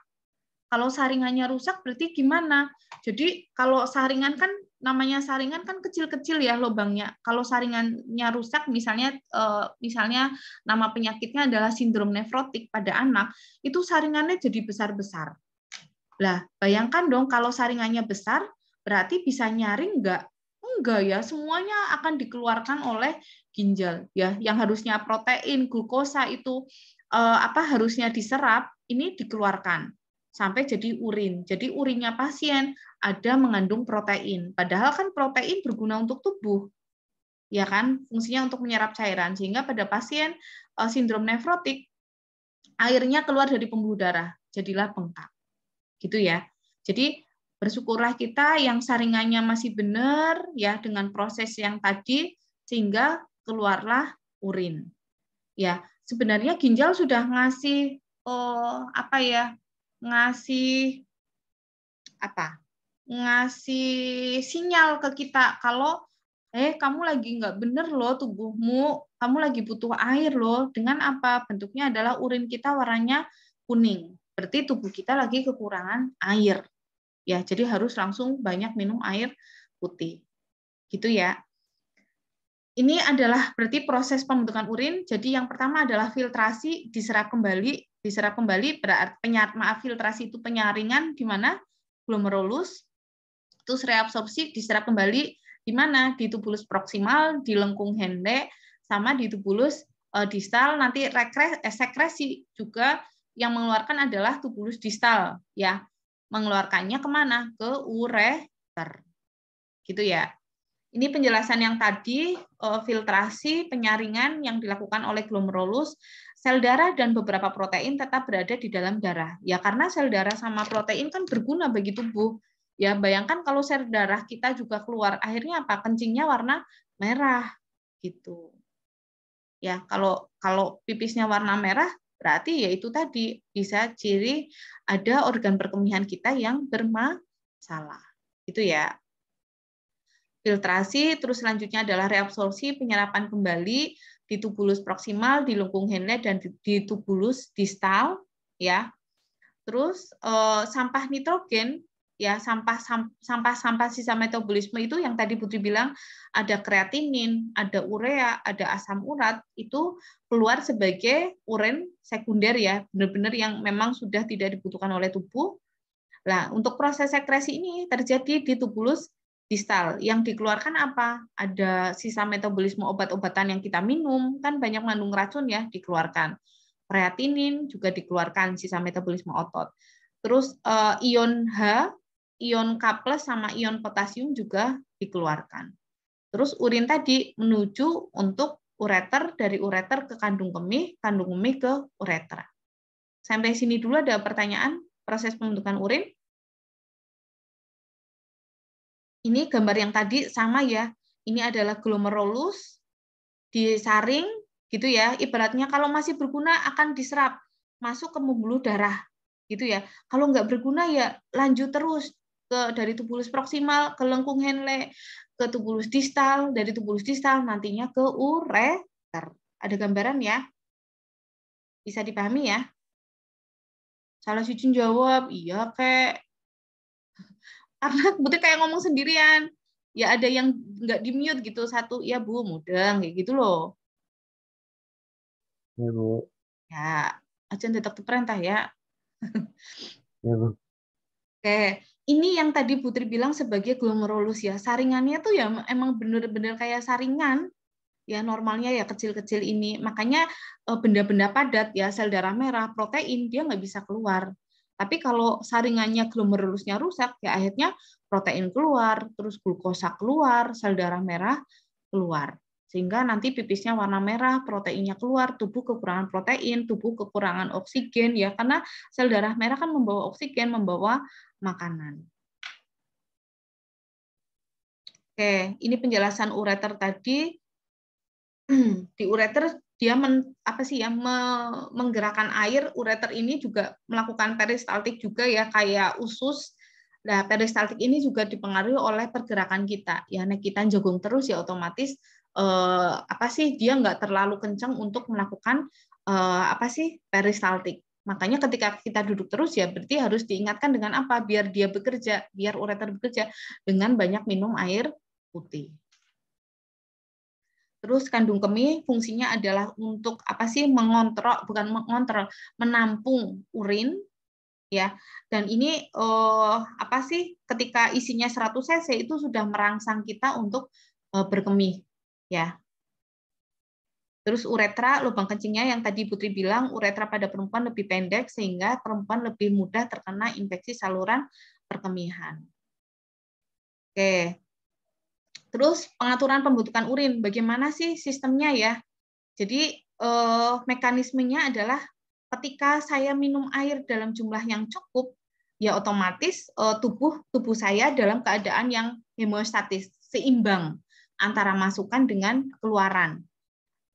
Kalau saringannya rusak berarti gimana? Jadi kalau saringan kan namanya saringan kan kecil-kecil ya lubangnya. Kalau saringannya rusak, misalnya nama penyakitnya adalah sindrom nefrotik pada anak, itu saringannya jadi besar-besar. Lah, bayangkan dong kalau saringannya besar, berarti bisa nyaring nggak? Enggak ya, semuanya akan dikeluarkan oleh ginjal ya. Yang harusnya protein, glukosa itu harusnya diserap, ini dikeluarkan sampai jadi urin. Jadi urinnya pasien ada mengandung protein. Padahal kan protein berguna untuk tubuh. Ya kan? Fungsinya untuk menyerap cairan. Sehingga pada pasien sindrom nefrotik airnya keluar dari pembuluh darah, jadilah bengkak. Gitu ya. Jadi bersyukurlah kita yang saringannya masih benar ya dengan proses yang tadi sehingga keluarlah urin. Ya, sebenarnya ginjal sudah ngasih ngasih sinyal ke kita kalau kamu lagi nggak bener loh tubuhmu, kamu lagi butuh air loh. Dengan apa? Bentuknya adalah urin kita warnanya kuning. Berarti tubuh kita lagi kekurangan air. Ya, jadi harus langsung banyak minum air putih. Gitu ya. Ini adalah berarti proses pembentukan urin. Jadi yang pertama adalah filtrasi, diserap kembali. Diserap kembali berarti filtrasi itu penyaringan di mana? Glomerulus. Terus reabsorpsi diserap kembali di mana? Di tubulus proksimal, di lengkung Henle, sama di tubulus distal. Nanti sekresi juga yang mengeluarkan adalah tubulus distal, ya. Mengeluarkannya kemana? Ke ureter. Gitu ya. Ini penjelasan yang tadi, filtrasi, penyaringan yang dilakukan oleh glomerulus, sel darah dan beberapa protein tetap berada di dalam darah. Ya karena sel darah sama protein kan berguna bagi tubuh. Ya bayangkan kalau sel darah kita juga keluar, akhirnya apa? Kencingnya warna merah gitu. Ya kalau pipisnya warna merah, berarti ya itu tadi bisa ciri ada organ perkemihan kita yang bermasalah. Itu ya. Filtrasi, terus selanjutnya adalah reabsorpsi, penyerapan kembali di tubulus proksimal, di lengkung Henle dan di tubulus distal, ya. Terus sampah nitrogen, ya sampah sisa metabolisme itu yang tadi Putri bilang ada kreatinin, ada urea, ada asam urat itu keluar sebagai urin sekunder ya, benar-benar yang memang sudah tidak dibutuhkan oleh tubuh. Nah, untuk proses sekresi ini terjadi di tubulus distal. Yang dikeluarkan apa? Ada sisa metabolisme obat-obatan yang kita minum, kan banyak mengandung racun ya, dikeluarkan. Kreatinin juga dikeluarkan, sisa metabolisme otot. Terus ion H, ion K+, sama ion potasium juga dikeluarkan. Terus urin tadi menuju untuk ureter, dari ureter ke kandung kemih ke uretra. Sampai sini dulu ada pertanyaan proses pembentukan urin? Ini gambar yang tadi sama ya. Ini adalah glomerulus disaring gitu ya. Ibaratnya kalau masih berguna akan diserap masuk ke pembuluh darah gitu ya. Kalau nggak berguna ya lanjut terus dari tubulus proksimal ke lengkung Henle, ke tubulus distal, dari tubulus distal nantinya ke ureter. Ada gambaran ya? Bisa dipahami ya? Salah Sijun jawab, iya kek. Karena Putri kayak ngomong sendirian. Ya ada yang nggak di-mute gitu. Satu, ya Bu, mudeng. Kayak gitu loh. Ya, Bu. Ya, ajan detektif perintah ya. Ya, Bu. Oke, ini yang tadi Putri bilang sebagai glomerulus ya. Saringannya tuh ya emang bener-bener kayak saringan. Ya normalnya ya kecil-kecil ini. Makanya benda-benda padat ya, sel darah merah, protein, dia nggak bisa keluar. Tapi kalau saringannya glomerulusnya rusak, ya akhirnya protein keluar, terus glukosa keluar, sel darah merah keluar. Sehingga nanti pipisnya warna merah, proteinnya keluar, tubuh kekurangan protein, tubuh kekurangan oksigen, ya karena sel darah merah kan membawa oksigen, membawa makanan. Oke, ini penjelasan ureter tadi. Di ureter dia menggerakkan air. Ureter ini juga melakukan peristaltik juga ya, kayak usus. Nah, peristaltik ini juga dipengaruhi oleh pergerakan kita. Ya, nek kita jagung terus ya otomatis dia nggak terlalu kencang untuk melakukan peristaltik. Makanya ketika kita duduk terus ya berarti harus diingatkan dengan apa? Biar dia bekerja, biar ureter bekerja dengan banyak minum air putih. Terus kandung kemih fungsinya adalah untuk apa sih? Mengontrol, bukan mengontrol, menampung urin ya. Dan ini apa sih? Ketika isinya 100 cc itu sudah merangsang kita untuk berkemih ya. Terus uretra, lubang kencingnya yang tadi Putri bilang, uretra pada perempuan lebih pendek sehingga perempuan lebih mudah terkena infeksi saluran perkemihan. Oke. Terus pengaturan pembentukan urin, bagaimana sih sistemnya ya? Jadi mekanismenya adalah ketika saya minum air dalam jumlah yang cukup, ya otomatis tubuh saya dalam keadaan yang hemostatis, seimbang antara masukan dengan keluaran.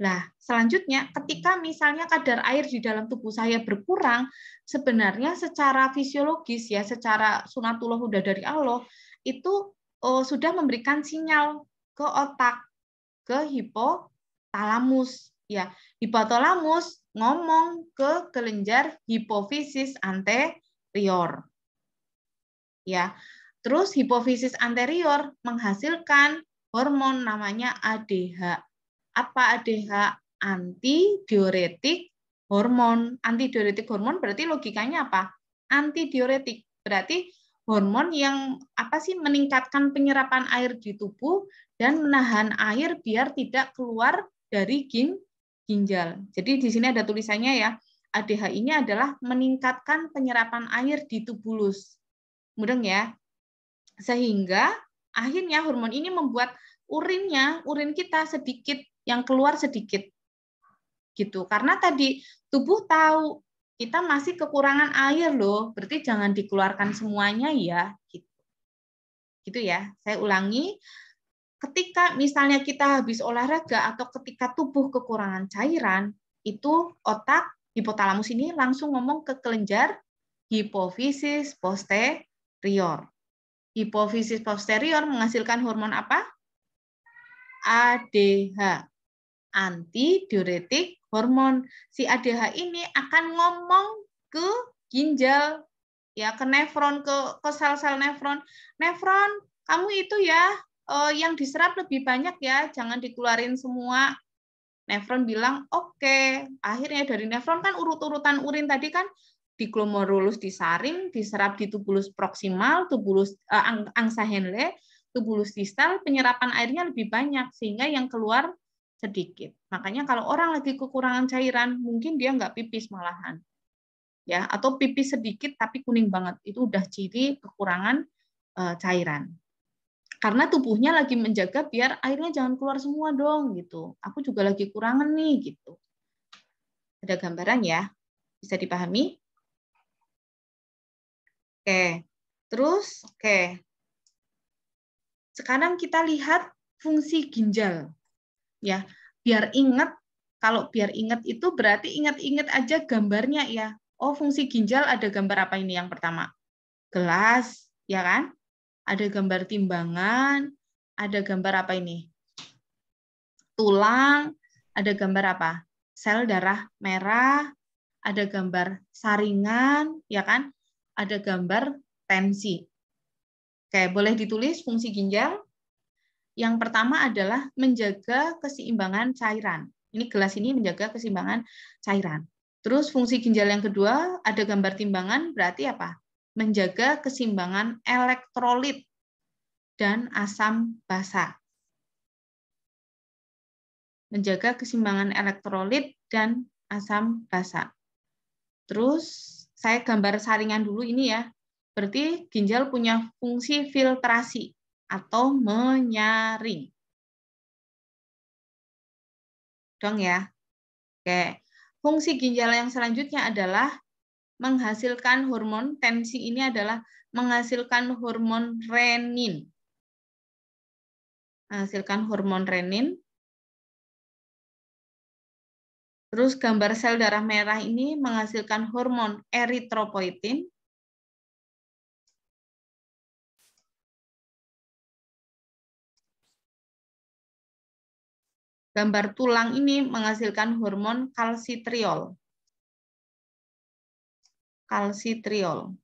Nah, selanjutnya ketika misalnya kadar air di dalam tubuh saya berkurang, sebenarnya secara fisiologis ya, secara sunatullah udah dari Allah, itu sudah memberikan sinyal ke otak, ke hipotalamus ya. Hipotalamus ngomong ke kelenjar hipofisis anterior. Ya. Terus hipofisis anterior menghasilkan hormon namanya ADH. Apa ADH? Antidiuretik hormon. Antidiuretik hormon berarti logikanya apa? Antidiuretik. Berarti hormon yang apa sih meningkatkan penyerapan air di tubuh dan menahan air biar tidak keluar dari ginjal. Jadi di sini ada tulisannya ya. ADH ini adalah meningkatkan penyerapan air di tubulus. Mudeng ya. Sehingga akhirnya hormon ini membuat urin kita sedikit, yang keluar sedikit gitu, karena tadi tubuh tahu kita masih kekurangan air loh, berarti jangan dikeluarkan semuanya ya gitu ya. Saya ulangi, ketika misalnya kita habis olahraga atau ketika tubuh kekurangan cairan, itu otak hipotalamus ini langsung ngomong ke kelenjar hipofisis posterior. Hipofisis posterior menghasilkan hormon apa? ADH, antidiuretik hormon. Si ADH ini akan ngomong ke ginjal, ya, ke nefron, ke sel-sel nefron. Nefron, kamu itu ya yang diserap lebih banyak ya, jangan dikeluarin semua. Nefron bilang oke. Akhirnya dari nefron kan urut-urutan urin tadi kan di glomerulus disaring, diserap di tubulus proksimal, tubulus angsa Henle, tubulus distal, penyerapan airnya lebih banyak sehingga yang keluar sedikit. Makanya kalau orang lagi kekurangan cairan, mungkin dia nggak pipis malahan, ya, atau pipis sedikit tapi kuning banget, itu udah ciri kekurangan cairan. Karena tubuhnya lagi menjaga biar airnya jangan keluar semua dong, gitu. Aku juga lagi kurangan nih, gitu. Ada gambaran ya, bisa dipahami? Oke, terus oke. Sekarang kita lihat fungsi ginjal. Ya, biar ingat, kalau biar ingat itu berarti ingat-ingat aja gambarnya ya. Oh, fungsi ginjal ada gambar apa ini yang pertama? Gelas, ya kan? Ada gambar timbangan, ada gambar apa ini? Tulang, ada gambar apa? Sel darah merah, ada gambar saringan, ya kan? Ada gambar tensi. Oke, boleh ditulis fungsi ginjal. Yang pertama adalah menjaga keseimbangan cairan. Ini gelas ini menjaga keseimbangan cairan. Terus fungsi ginjal yang kedua, ada gambar timbangan, berarti apa? Menjaga keseimbangan elektrolit dan asam basa. Menjaga keseimbangan elektrolit dan asam basa. Terus saya gambar saringan dulu ini ya. Berarti ginjal punya fungsi filtrasi atau menyaring. Dong ya. Oke. Fungsi ginjal yang selanjutnya adalah menghasilkan hormon, tensi ini adalah menghasilkan hormon renin. Menghasilkan hormon renin. Terus gambar sel darah merah ini menghasilkan hormon eritropoietin. Gambar tulang ini menghasilkan hormon kalsitriol. kalsitriol.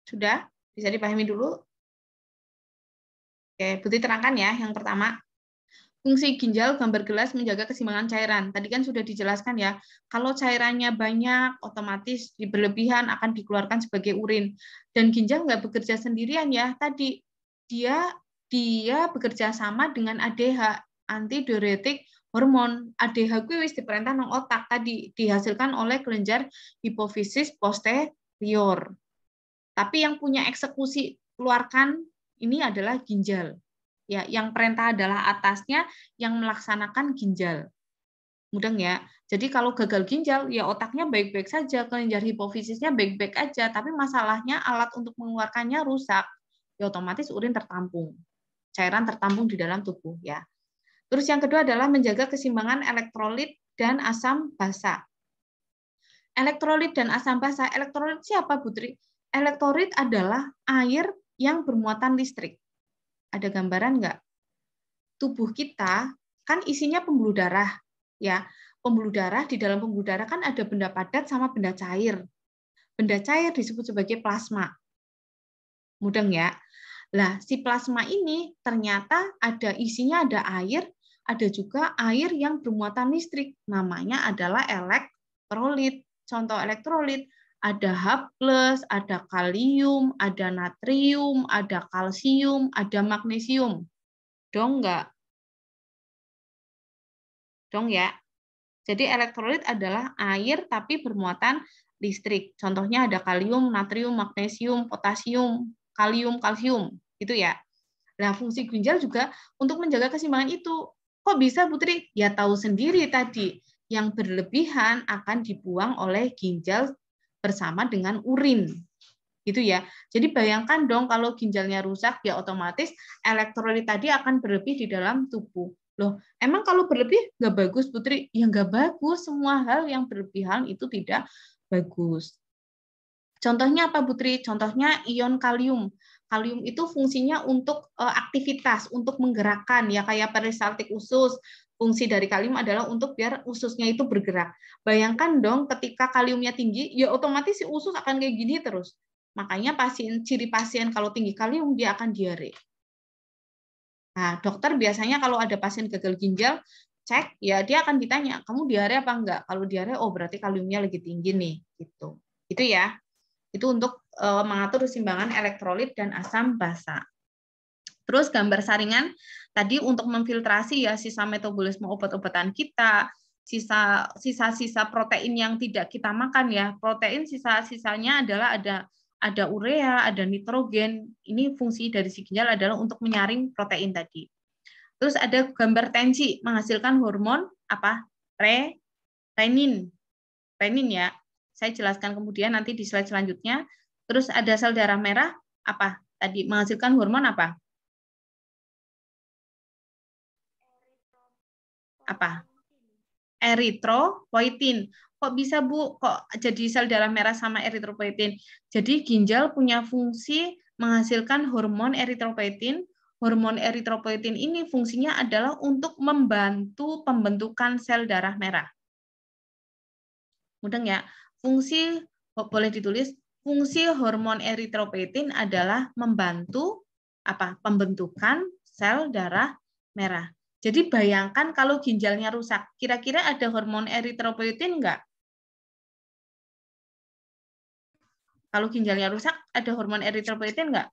Sudah? Bisa dipahami dulu? Oke, Putri terangkan ya. Yang pertama, fungsi ginjal gambar gelas menjaga keseimbangan cairan. Tadi kan sudah dijelaskan ya, kalau cairannya banyak, otomatis berlebihan akan dikeluarkan sebagai urin. Dan ginjal nggak bekerja sendirian ya. Tadi dia bekerja sama dengan ADH, antidiuretik hormon. ADH kuwi wis diperintah nang otak tadi, dihasilkan oleh kelenjar hipofisis posterior. Tapi yang punya eksekusi keluarkan ini adalah ginjal. Ya, yang perintah adalah atasnya, yang melaksanakan ginjal. Mudeng ya. Jadi kalau gagal ginjal, ya otaknya baik-baik saja, kelenjar hipofisisnya baik-baik aja, tapi masalahnya alat untuk mengeluarkannya rusak. Ya otomatis urin tertampung. Cairan tertampung di dalam tubuh ya. Terus yang kedua adalah menjaga keseimbangan elektrolit dan asam basa. Elektrolit dan asam basa. Elektrolit siapa, Putri? Elektrolit adalah air yang bermuatan listrik. Ada gambaran nggak? Tubuh kita kan isinya pembuluh darah, ya. Pembuluh darah, di dalam pembuluh darah kan ada benda padat sama benda cair. Benda cair disebut sebagai plasma. Mudeng ya. Nah, si plasma ini ternyata isinya ada air, ada juga air yang bermuatan listrik. Namanya adalah elektrolit. Contoh elektrolit, ada H+, ada kalium, ada natrium, ada kalsium, ada magnesium. Dong nggak? Dong ya. Jadi elektrolit adalah air tapi bermuatan listrik. Contohnya ada kalium, natrium, magnesium, potasium, kalium, kalsium. Gitu ya. Nah, fungsi ginjal juga untuk menjaga keseimbangan itu. Kok bisa, Putri? Ya tahu sendiri tadi. Yang berlebihan akan dibuang oleh ginjal bersama dengan urin. Gitu ya. Jadi bayangkan dong kalau ginjalnya rusak, ya otomatis elektrolit tadi akan berlebih di dalam tubuh. Loh, emang kalau berlebih nggak bagus, Putri? Ya nggak bagus. Semua hal yang berlebihan itu tidak bagus. Contohnya apa, Putri? Contohnya ion kalium. Kalium itu fungsinya untuk aktivitas, untuk menggerakkan, ya kayak peristaltik usus. Fungsi dari kalium adalah untuk biar ususnya itu bergerak. Bayangkan dong ketika kaliumnya tinggi, ya otomatis si usus akan kayak gini terus. Makanya ciri pasien kalau tinggi kalium, dia akan diare. Nah, dokter biasanya kalau ada pasien gagal ginjal, cek, ya dia akan ditanya, kamu diare apa enggak? Kalau diare, oh berarti kaliumnya lagi tinggi nih. Gitu. Itu ya. Itu untuk mengatur keseimbangan elektrolit dan asam basa. Terus gambar saringan tadi untuk memfiltrasi ya sisa metabolisme obat-obatan kita, sisa-sisa protein yang tidak kita makan ya. Protein sisa-sisanya adalah ada urea, ada nitrogen. Ini fungsi dari si ginjal adalah untuk menyaring protein tadi. Terus ada gambar tensi menghasilkan hormon apa? Renin. Renin ya. Saya jelaskan kemudian nanti di slide selanjutnya. Terus ada sel darah merah apa? Tadi menghasilkan hormon apa? Apa? Eritropoietin. Kok bisa, Bu? Kok jadi sel darah merah sama eritropoietin? Jadi ginjal punya fungsi menghasilkan hormon eritropoietin. Hormon eritropoietin ini fungsinya adalah untuk membantu pembentukan sel darah merah. Mudeng ya? Fungsi, boleh ditulis, fungsi hormon eritropoietin adalah membantu apa? Pembentukan sel darah merah. Jadi bayangkan kalau ginjalnya rusak, kira-kira ada hormon eritropoietin enggak? Kalau ginjalnya rusak, ada hormon eritropoietin enggak?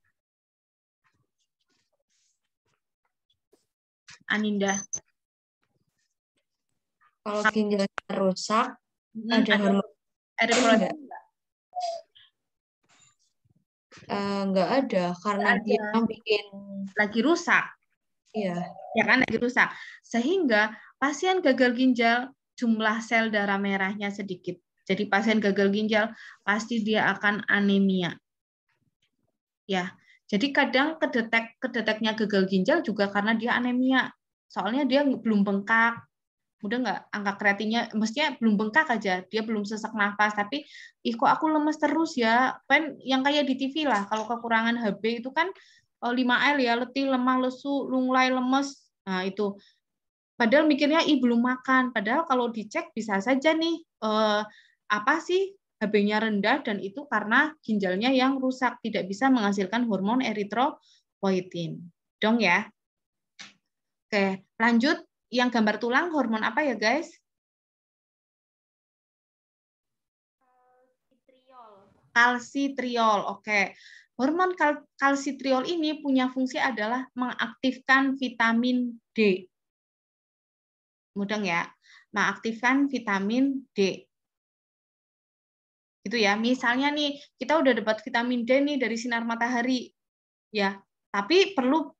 Aninda. Kalau ginjalnya rusak, ada hormon eritropoietin enggak? Enggak ada, karena dia bikin lagi rusak. Iya. Ya kan, lagi rusak. Sehingga pasien gagal ginjal jumlah sel darah merahnya sedikit. Jadi pasien gagal ginjal pasti dia akan anemia. Ya. Jadi kadang kedeteknya gagal ginjal juga karena dia anemia. Soalnya dia belum bengkak. Mudah nggak? Angka kreatinnya mestinya belum bengkak aja, dia belum sesak nafas, tapi ih kok aku lemes terus ya. Kan yang kayak di TV lah, kalau kekurangan HB itu kan 5L ya, letih, lemah, lesu, lunglai, lemes. Nah, itu. Padahal mikirnya ih belum makan. Padahal kalau dicek bisa saja nih apa sih HB-nya rendah, dan itu karena ginjalnya yang rusak, tidak bisa menghasilkan hormon eritropoietin. Dong ya. Oke, lanjut. Yang gambar tulang hormon apa ya, guys? Kalsitriol. Oke. Hormon kalsitriol ini punya fungsi adalah mengaktifkan vitamin D. Mudeng ya. Mengaktifkan vitamin D. Gitu ya. Misalnya nih, kita udah dapat vitamin D nih dari sinar matahari. Ya, tapi perlu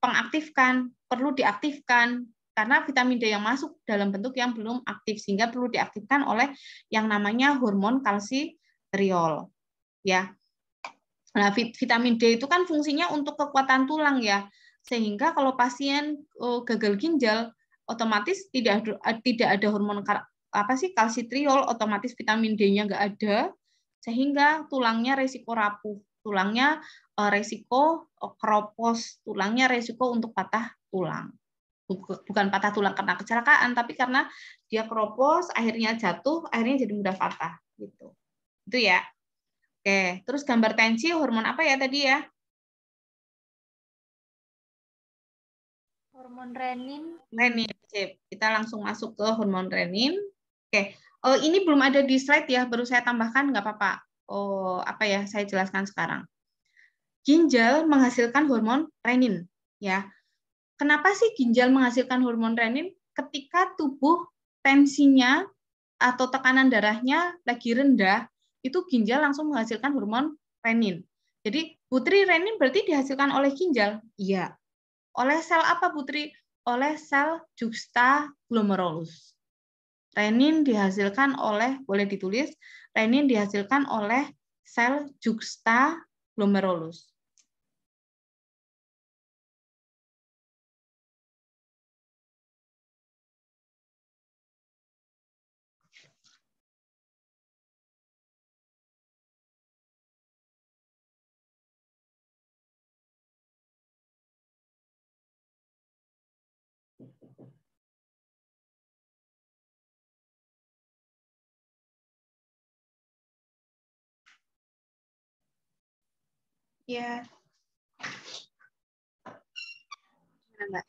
perlu diaktifkan karena vitamin D yang masuk dalam bentuk yang belum aktif, sehingga perlu diaktifkan oleh yang namanya hormon kalsitriol. Ya. Nah, vitamin D itu kan fungsinya untuk kekuatan tulang ya. Sehingga kalau pasien gagal ginjal, otomatis tidak ada hormon kalsitriol, otomatis vitamin D-nya nggak ada, sehingga tulangnya resiko rapuh, tulangnya resiko keropos, tulangnya resiko untuk patah tulang. Bukan patah tulang karena kecelakaan, tapi karena dia keropos, akhirnya jatuh, akhirnya jadi mudah patah. Gitu. Itu ya. Oke, terus gambar tensi hormon apa ya tadi ya? Hormon renin. Renin, sip. Kita langsung masuk ke hormon renin. Oke, ini belum ada di slide ya, baru saya tambahkan, nggak apa-apa. Saya jelaskan sekarang. Ginjal menghasilkan hormon renin, ya. Kenapa sih ginjal menghasilkan hormon renin? Ketika tubuh tensinya atau tekanan darahnya lagi rendah, itu ginjal langsung menghasilkan hormon renin. Jadi, Putri, renin berarti dihasilkan oleh ginjal? Iya. Oleh sel apa, Putri? Oleh sel juxtaglomerulus. Renin dihasilkan oleh, boleh ditulis, renin dihasilkan oleh sel juxtaglomerulus. Ya. Mbak.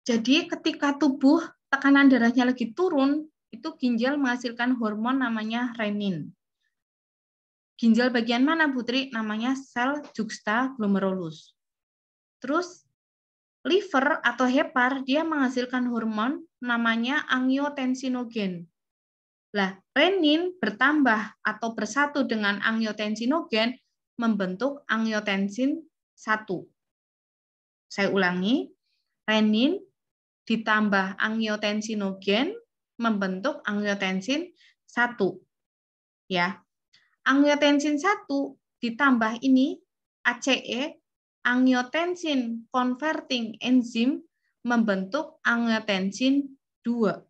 Jadi ketika tubuh tekanan darahnya lagi turun, itu ginjal menghasilkan hormon namanya renin. Ginjal bagian mana, Putri? Namanya sel juxtaglomerulus. Terus liver atau hepar, dia menghasilkan hormon namanya angiotensinogen. Lah, renin bertambah atau bersatu dengan angiotensinogen membentuk angiotensin 1. Saya ulangi, renin ditambah angiotensinogen membentuk angiotensin 1. Ya. Angiotensin 1 ditambah ini ACE, angiotensin converting enzyme membentuk angiotensin 2.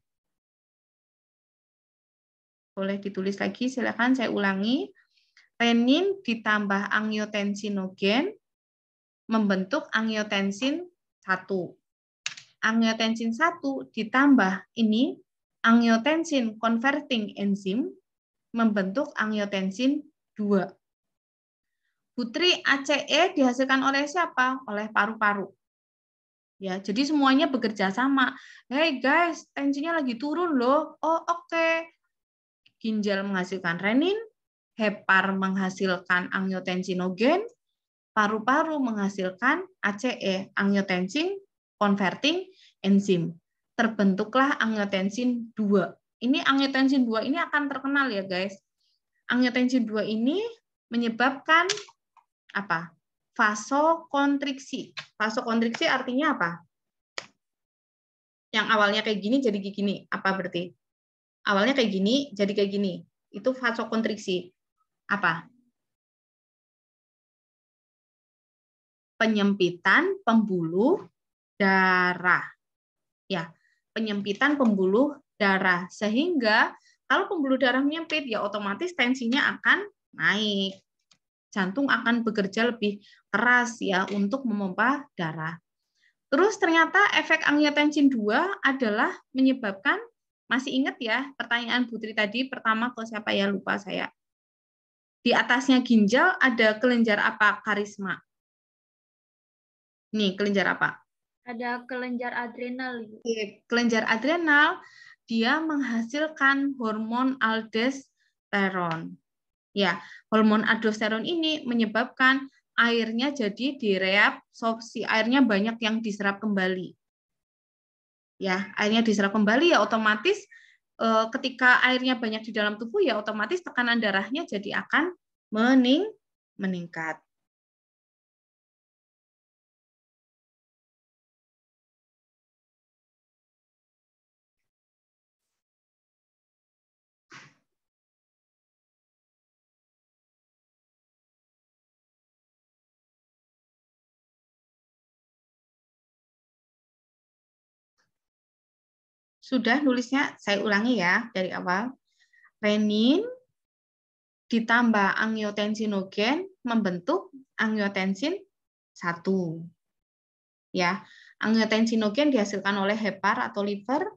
Boleh ditulis lagi, silakan saya ulangi. Renin ditambah angiotensinogen membentuk angiotensin 1. Angiotensin 1 ditambah ini angiotensin converting enzim membentuk angiotensin 2. Putri, ACE dihasilkan oleh siapa? Oleh paru-paru. Ya, jadi semuanya bekerja sama. Hey guys, tensinya lagi turun loh. Oh, oke. Ginjal menghasilkan renin, hepar menghasilkan angiotensinogen, paru-paru menghasilkan ACE, angiotensin converting enzim. Terbentuklah angiotensin 2. Ini angiotensin 2 ini akan terkenal ya, guys. Angiotensin 2 ini menyebabkan apa? Vasokontriksi. Vasokontriksi artinya apa? Yang awalnya kayak gini jadi kayak gini. Apa berarti? Awalnya kayak gini jadi kayak gini. Itu vasokontriksi. Apa? Penyempitan pembuluh darah. Ya, penyempitan pembuluh darah. Sehingga kalau pembuluh darah menyempit, ya otomatis tensinya akan naik. Jantung akan bekerja lebih keras ya untuk memompa darah. Terus ternyata efek angiotensin 2 adalah menyebabkan, masih ingat ya pertanyaan Putri tadi, pertama ke siapa ya, lupa saya. Di atasnya ginjal ada kelenjar apa, Karisma? Nih, kelenjar apa? Ada kelenjar adrenal. Kelenjar adrenal, dia menghasilkan hormon aldosteron. Ya, hormon aldosteron ini menyebabkan airnya jadi direabsorpsi, airnya banyak yang diserap kembali. Ya, airnya diserap kembali ya otomatis ketika airnya banyak di dalam tubuh ya otomatis tekanan darahnya jadi akan meningkat. Sudah nulisnya, saya ulangi ya dari awal. Renin ditambah angiotensinogen membentuk angiotensin 1. Ya, angiotensinogen dihasilkan oleh hepar atau liver,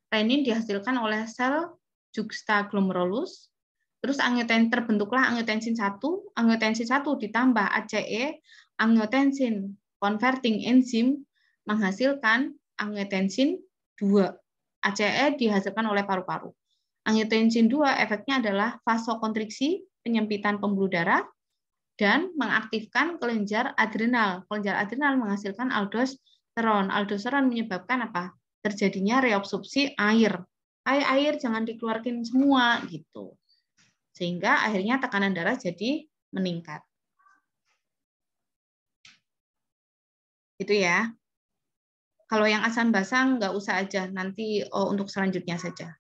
renin dihasilkan oleh sel juxtaglomerulus. Terus terbentuklah angiotensin 1, angiotensin 1 ditambah ACE, angiotensin converting enzim menghasilkan angiotensin 2. ACE dihasilkan oleh paru-paru. Angiotensin 2 efeknya adalah vasokontriksi, penyempitan pembuluh darah, dan mengaktifkan kelenjar adrenal. Kelenjar adrenal menghasilkan aldosteron. Aldosteron menyebabkan apa? Terjadinya reabsorpsi air. Air jangan dikeluarkan semua gitu. Sehingga akhirnya tekanan darah jadi meningkat. Itu ya. Kalau yang asam basang nggak usah aja, nanti untuk selanjutnya saja.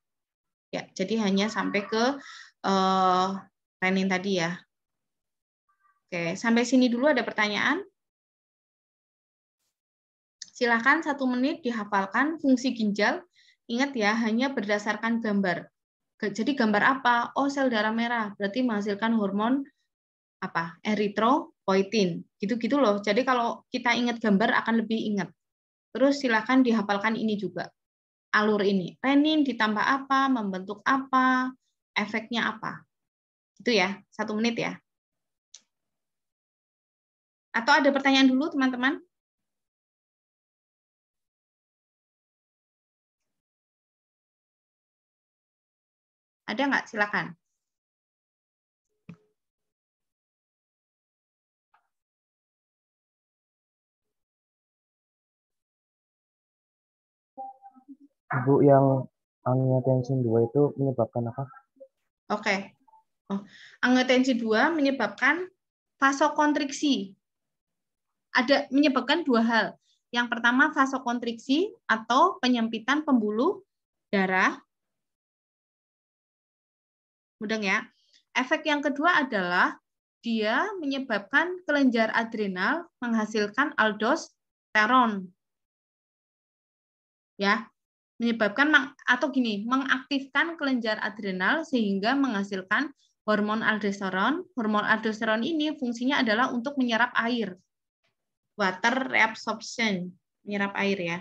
Ya, jadi hanya sampai ke renin tadi ya. Oke, sampai sini dulu ada pertanyaan? Silakan 1 menit dihafalkan fungsi ginjal. Ingat ya, hanya berdasarkan gambar. Jadi gambar apa? Oh, sel darah merah, berarti menghasilkan hormon apa? Eritropoietin. Gitu-gitu loh. Jadi kalau kita ingat gambar akan lebih ingat. Terus silakan dihafalkan ini juga. Alur ini. Renin ditambah apa, membentuk apa, efeknya apa. Itu ya, 1 menit ya. Atau ada pertanyaan dulu teman-teman? Ada nggak? Silakan. Bu, yang angiotensin 2 itu menyebabkan apa? Oke. Angiotensin 2 menyebabkan vasokontriksi. Ada menyebabkan 2 hal. Yang pertama vasokontriksi atau penyempitan pembuluh darah. Mudeng ya. Efek yang kedua adalah dia menyebabkan kelenjar adrenal menghasilkan aldosteron. Ya, menyebabkan atau gini, mengaktifkan kelenjar adrenal sehingga menghasilkan hormon aldosteron. Hormon aldosteron ini fungsinya adalah untuk menyerap air. Water reabsorption, menyerap air ya.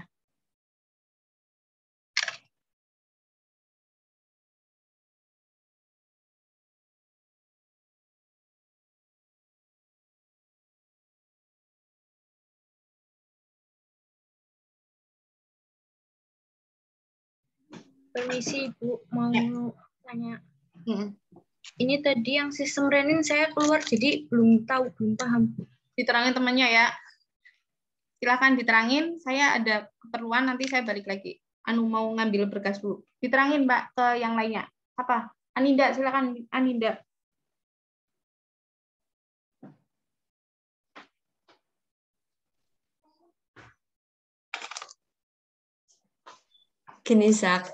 Permisi Ibu, mau tanya. Ini tadi yang sistem renin saya keluar, jadi belum tahu, belum paham. Diterangin temannya ya. Silakan diterangin, saya ada keperluan, nanti saya balik lagi. Mau ngambil berkas dulu. Diterangin Mbak ke yang lainnya. Apa? Aninda, silakan Aninda. Gini, Sak.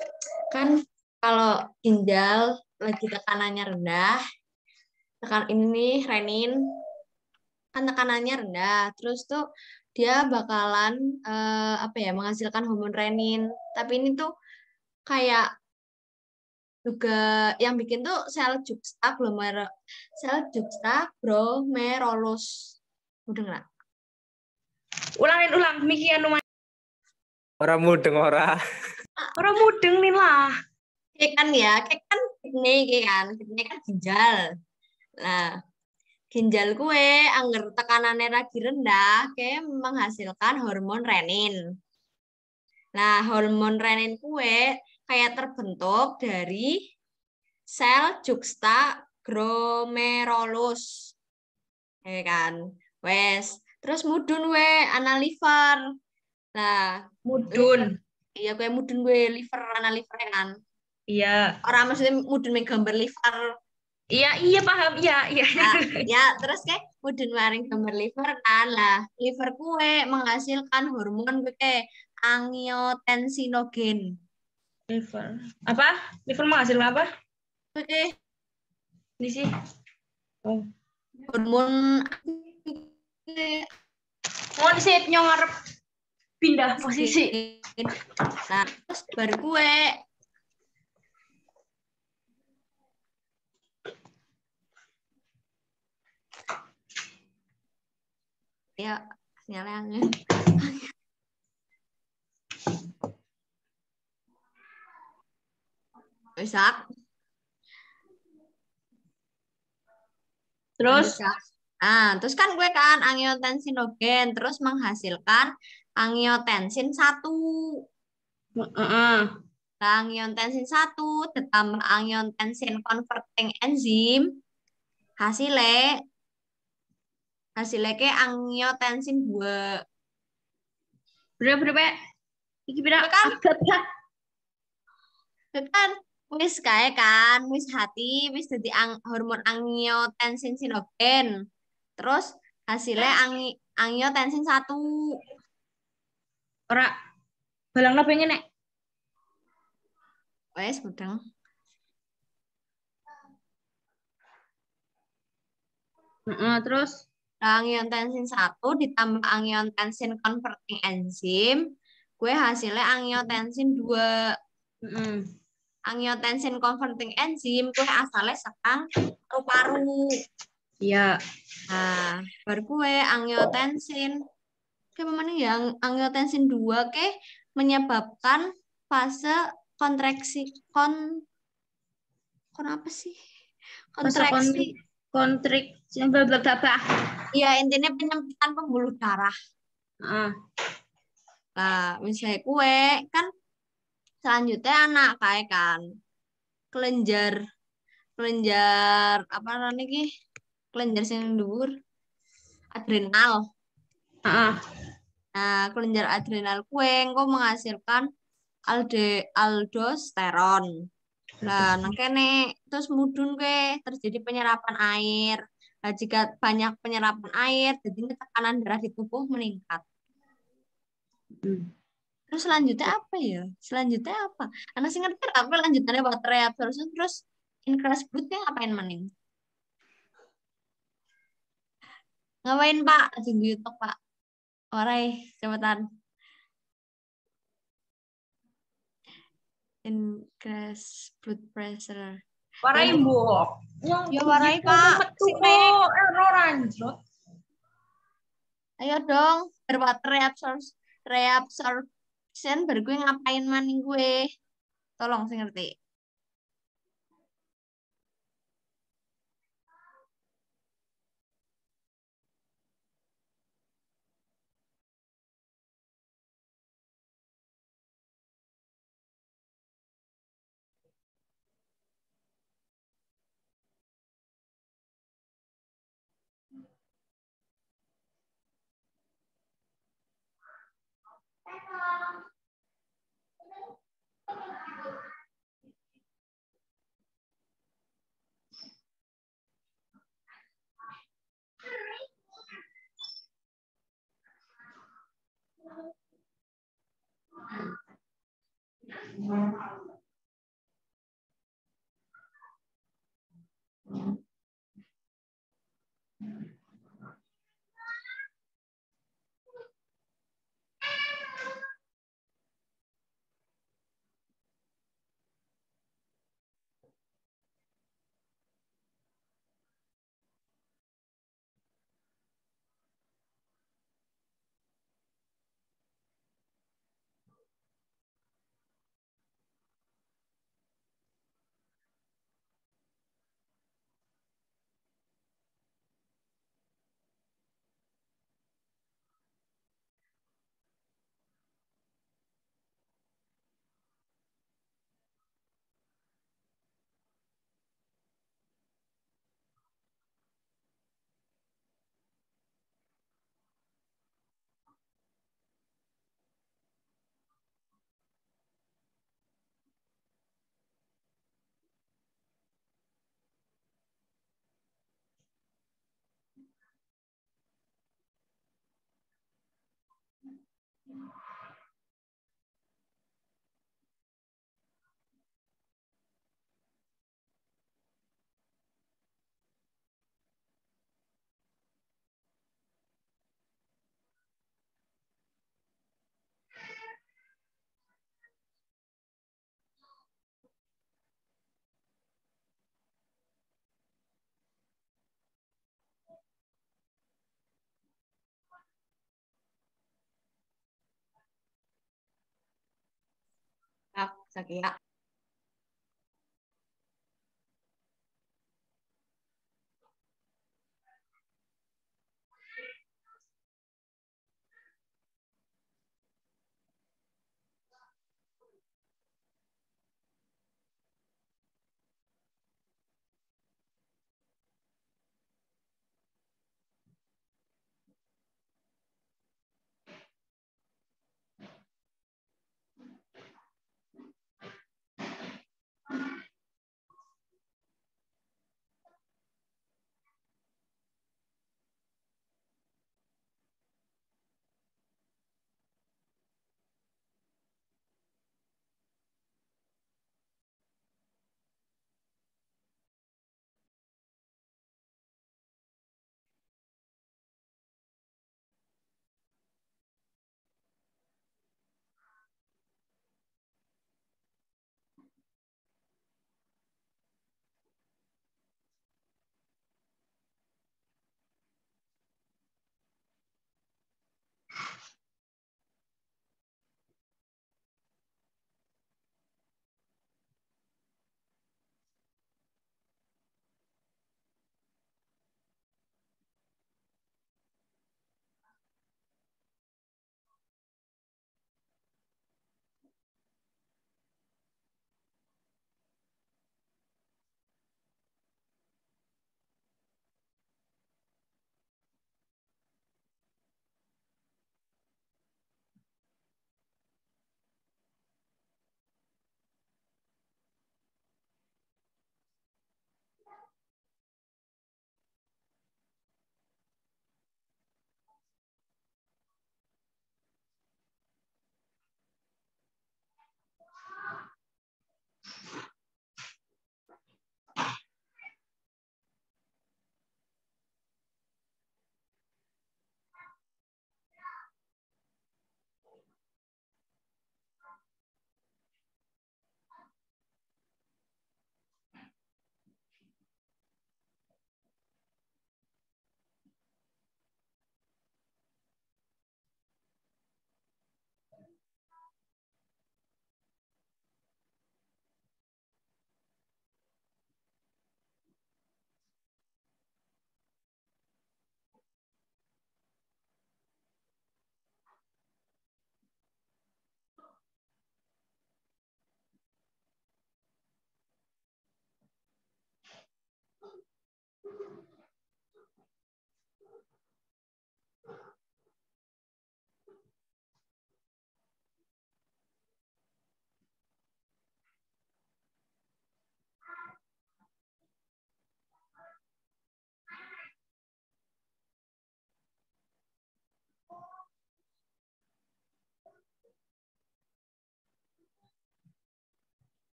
Kan kalau ginjal lagi tekanannya rendah, ini renin, kan tekanannya rendah, terus tuh dia bakalan menghasilkan hormon renin. Tapi ini tuh kayak juga yang bikin tuh sel juxtaglomerulus. Udah nggak? Ulang, Miki anu Orang mudeng ora. orang mudeng nih lah. Kayak kan kidney kan ginjal. Nah, ginjal gue angger tekanannya lagi rendah, kayak menghasilkan hormon renin. Nah, hormon renin gue kayak terbentuk dari sel juxtaglomerulus. Ya kan? Wes, terus mudun we ana liver. Nah, Mudun. iya gue mudun gue liver ana liver kan. Iya. Orang maksudnya mudun main gambar liver. Iya paham. Iya. Ya, terus kayak mudun maring gambar liver kan lah. Liver gue menghasilkan hormon gue kayak angiotensinogen. Liver. Apa? Liver menghasilkan apa? Oke, Ini sih. Oh. hormon Mau disit nyong ngarep pindah posisi. Nah, terus baru gue ya sinyalnya angin. Bisa. Terus Nah, terus kan gue kan angiotensinogen terus menghasilkan angiotensin 1. Nah, angiotensin 1 ditambah angiotensin converting enzim hasilnya ke angiotensin 2. berapa? Iki pira? Kan wis kae kan, wis hati, wis dadi hormon angiotensin sinogen. Terus hasilnya angiotensin 1. Ora balangno pengen nek. Wes mudeng. Terus Angiotensin 1 ditambah angiotensin converting enzim, gue hasilnya angiotensin 2. Angiotensin converting enzim gue asalnya sekang paru-paru. iya. Nah, baru gue angiotensin. Kayak mana ya? Angiotensin 2 ke menyebabkan fase kontraksi apa sih? Kontraksi. Kontriksi bla. Iya, intinya penyempitan pembuluh darah. Nah, misalnya kue kan selanjutnya anak kayak kan kelenjar apa namanya ki? Kelenjar sing dhuwur adrenal. Nah, kelenjar adrenal kue engko menghasilkan aldosteron. Nah, kene terus mudun kue terjadi penyerapan air. Nah, jika banyak penyerapan air, jadi tekanan darah di tubuh meningkat. Terus selanjutnya apa ya? Selanjutnya apa? Anak sih ngerti apa lanjutannya water reabsorption terus increase blood-nya ngapain maning? Ngapain Pak? Tunggu YouTube Pak. Orai, cepetan. Increase blood pressure. Warai mbok. Ya warai Pak. Metu kok error anjrot. Ayo dong, berwater reabsorption baru gue ngapain maning gue. Tolong sih ngerti. Sakit ya.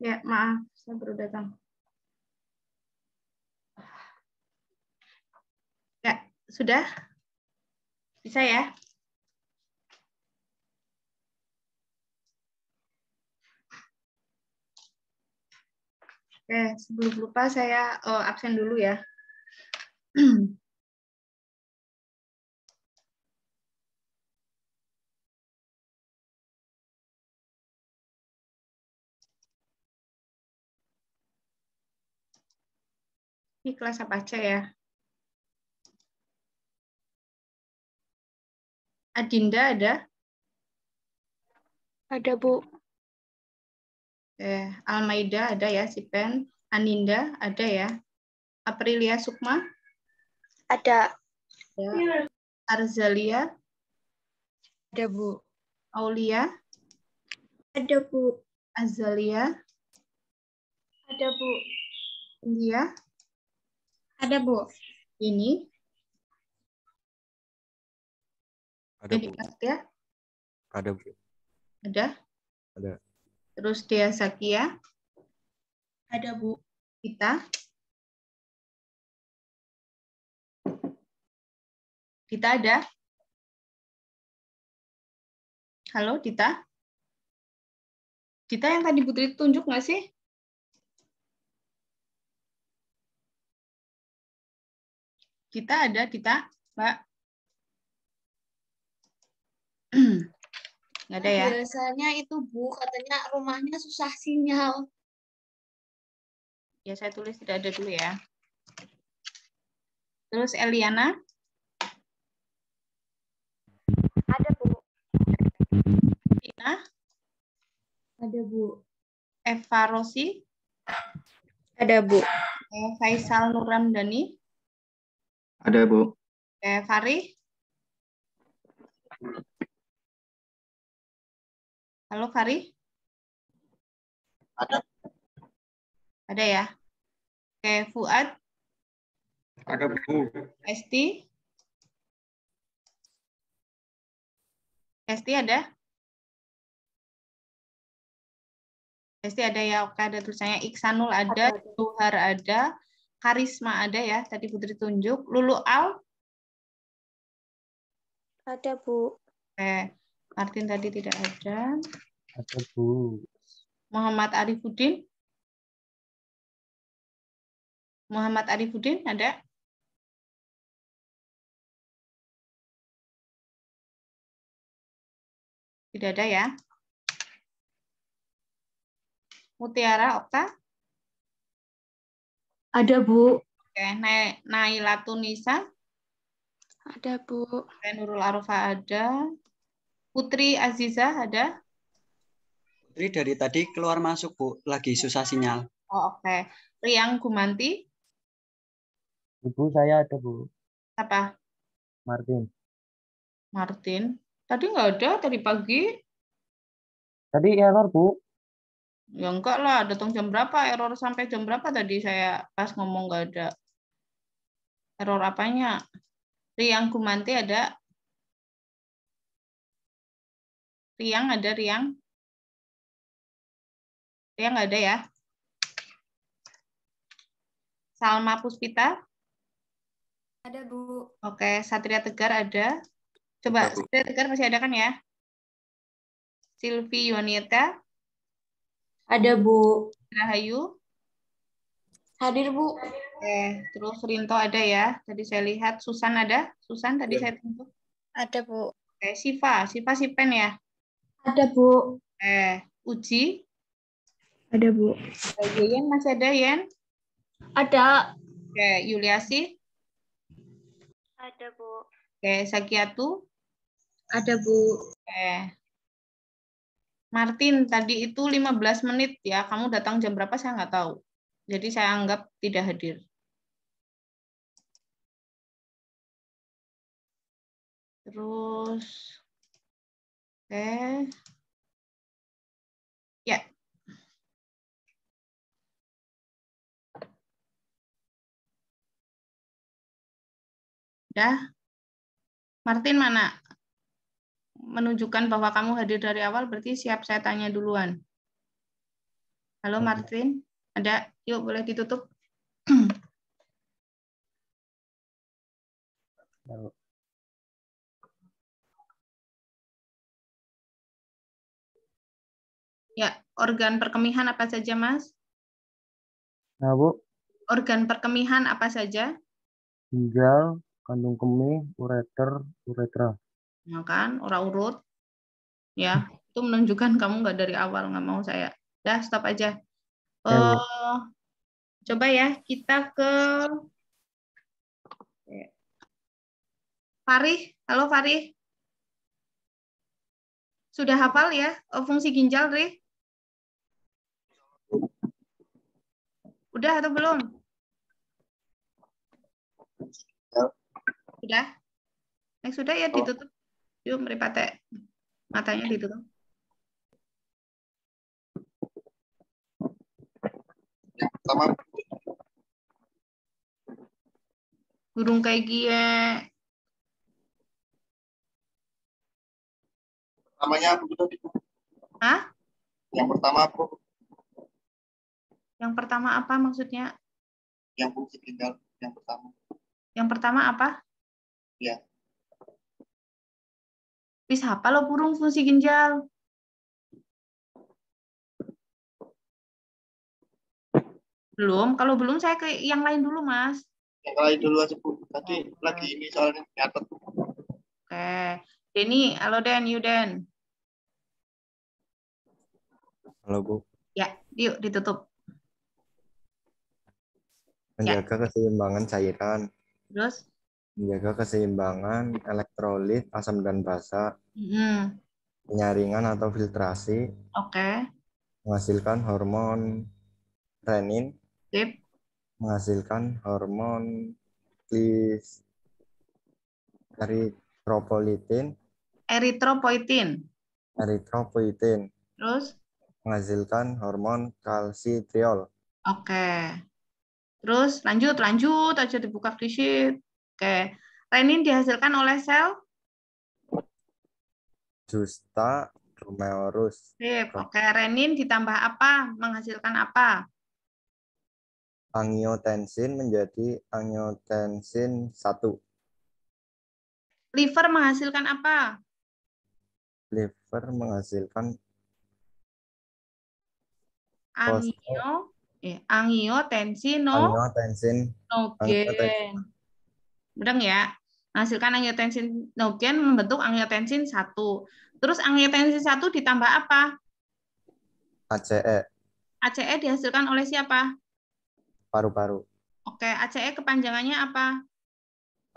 Ya, maaf, saya baru datang. Ya, sudah? Bisa ya? Oke, sebelum lupa saya absen dulu ya. Ini kelas apa aja ya? Adinda ada? Ada, Bu. Almaida ada ya, Sipen. Aninda ada ya. Aprilia Sukma? Ada. Ya. Arzalia? Ada, Bu. Aulia? Ada, Bu. Azalia? Ada, Bu. India? Ada, Bu. Ini? Ada, Ini Bu. ya? Ada, Bu. Ada? Ada. Terus Dea Zakia? Ada, Bu. Kita? Dita ada? Halo, Dita? Dita yang tadi Putri tunjuk nggak sih? Dita ada, Dita? Mbak? Nggak ada ya? Biasanya itu, Bu, katanya rumahnya susah sinyal. Ya, saya tulis tidak ada dulu ya. Terus Eliana? Ada, Bu. Tina? Ada, Bu. Eva Rosi? Ada, Bu. Faisal Nurramdani? Ada, Bu. Fari? Halo, Fari? Ada. Ada ya? Fuad? Ada, Bu. Esti? Esti ada? Esti ada ya, oke, ada tulisannya. Iksanul ada, Tuhar ada, Karisma ada ya, tadi Putri tunjuk. Lulu Al? Ada, Bu. Martin tadi tidak ada. Ada, Bu. Muhammad Arifuddin? Muhammad Arifuddin ada? Tidak ada ya. Mutiara Okta? Ada, Bu. Oke, Naila Tunisa? Ada, Bu. Nurul Arfa ada. Putri Aziza ada? Putri dari tadi keluar masuk, Bu. Lagi susah sinyal. Oh, oke. Riang Gumanti? Ibu saya ada, Bu. Apa? Martin. Martin? Tadi nggak ada, tadi pagi. Tadi error, Bu. Ya enggak lah, datang jam berapa? Error sampai jam berapa tadi saya pas ngomong nggak ada. Error apanya? Riang Gumanti ada? Riang ada, Riang? Riang nggak ada ya? Salma Puspita? Ada, Bu. Oke, Satria Tegar ada? Coba, Satria Tegar masih ada kan ya? Silvi Yunita? Ada, Bu. Rahayu? Hadir, Bu. Oke, terus Rinto ada ya? Tadi saya lihat. Susan ada? Susan tadi saya tunjuk. Ada, Bu. Oke, Siva Sipen ya? Ada, Bu. Uji? Ada, Bu. Yen masih ada, Yen? Ada. Oke, Yuliasi? Ada, Bu. Oke, Sakiatu? Ada, Bu. Oke. Martin, tadi itu 15 menit ya. Kamu datang jam berapa saya nggak tahu. Jadi saya anggap tidak hadir. Terus, oke. Ya. Udah? Martin mana? Menunjukkan bahwa kamu hadir dari awal, berarti siap saya tanya duluan. Halo Martin, ada? Yuk, boleh ditutup. Ya, organ perkemihan apa saja, Mas? Nah, Bu, Organ perkemihan apa saja? ginjal, kandung kemih, ureter, uretra. Nah, kan, ora urut. Ya, itu menunjukkan kamu nggak dari awal, nggak mau saya. Dah, stop aja. Bu. Coba ya, kita ke Farih. Halo Farih. Sudah hafal ya fungsi ginjal, Rih? Udah atau belum? Sudah? Sudah ya, ditutup. Yuk, meripate. Matanya ditutup. Pertama, Burung kayak gie. namanya apa tadi? Hah? Yang pertama apa? Yang pertama apa maksudnya? Yang fungsi ginjal yang pertama. Yang pertama apa? Ya. Bisa apa lo burung fungsi ginjal? Belum. Kalau belum saya ke yang lain dulu, Mas. Yang lain dulu aja, Bu. Tadi lagi ini soalnya nyatet. Oke. Denny, halo Den, Yuden. Halo, Bu. Ya, yuk ditutup. Menjaga keseimbangan cairan. Terus? Menjaga keseimbangan elektrolit, asam dan basa. Penyaringan atau filtrasi. Oke. Menghasilkan hormon renin. Sip. Menghasilkan hormon eritropoietin. Eritropoietin. Terus? Menghasilkan hormon kalsitriol. Oke. Terus lanjut aja dibuka di sheet. Oke. Renin dihasilkan oleh sel? Justa glomerulus. Sip. Oke. Renin ditambah apa? Menghasilkan apa? Angiotensin menjadi angiotensin 1. Liver menghasilkan apa? Liver menghasilkan angiotensinogen. Benar ya? Menghasilkan angiotensinogen membentuk angiotensin 1. Terus angiotensin 1 ditambah apa? ACE. ACE dihasilkan oleh siapa? Paru-paru. Oke, ACE kepanjangannya apa?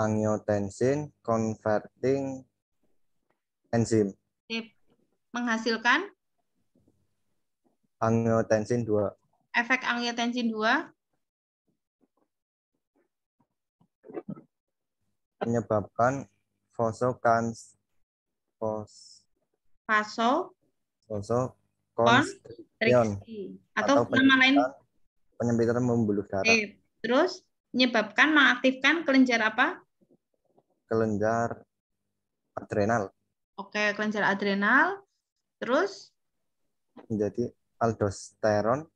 Angiotensin converting enzyme. Menghasilkan? Angiotensin 2. Efek angiotensin 2? Menyebabkan vasokonstriksion atau nama lain penyempitan pembuluh darah. Terus menyebabkan mengaktifkan kelenjar apa? Kelenjar adrenal. Oke, kelenjar adrenal. Terus menjadi aldosteron.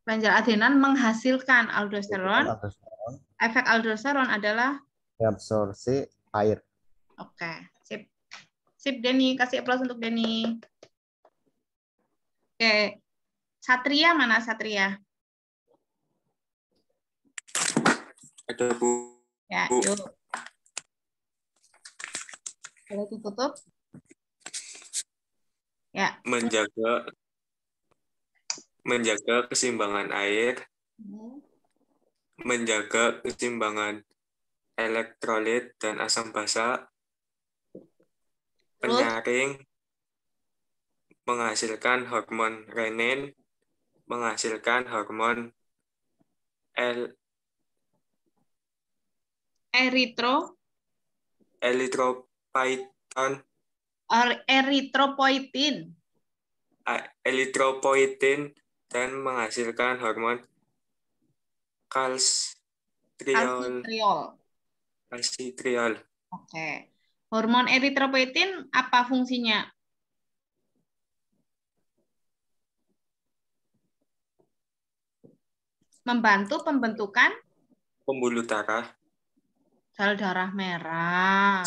Kelenjar adrenal menghasilkan aldosteron. Efek aldosteron adalah reabsorpsi air. Oke, sip. Sip, Denny. Kasih aplaus untuk Denny. Oke. Satria mana Satria? Ada, Bu. Ya, yuk. Boleh ditutup? Ya. Menjaga keseimbangan air. Menjaga keseimbangan elektrolit dan asam basa. Terus? Penyaring menghasilkan hormon renin, menghasilkan hormon eritropoietin dan menghasilkan hormon kalsitriol. Oke. Hormon eritropoietin apa fungsinya? Membantu pembentukan Pembuluh darah. Sel darah merah.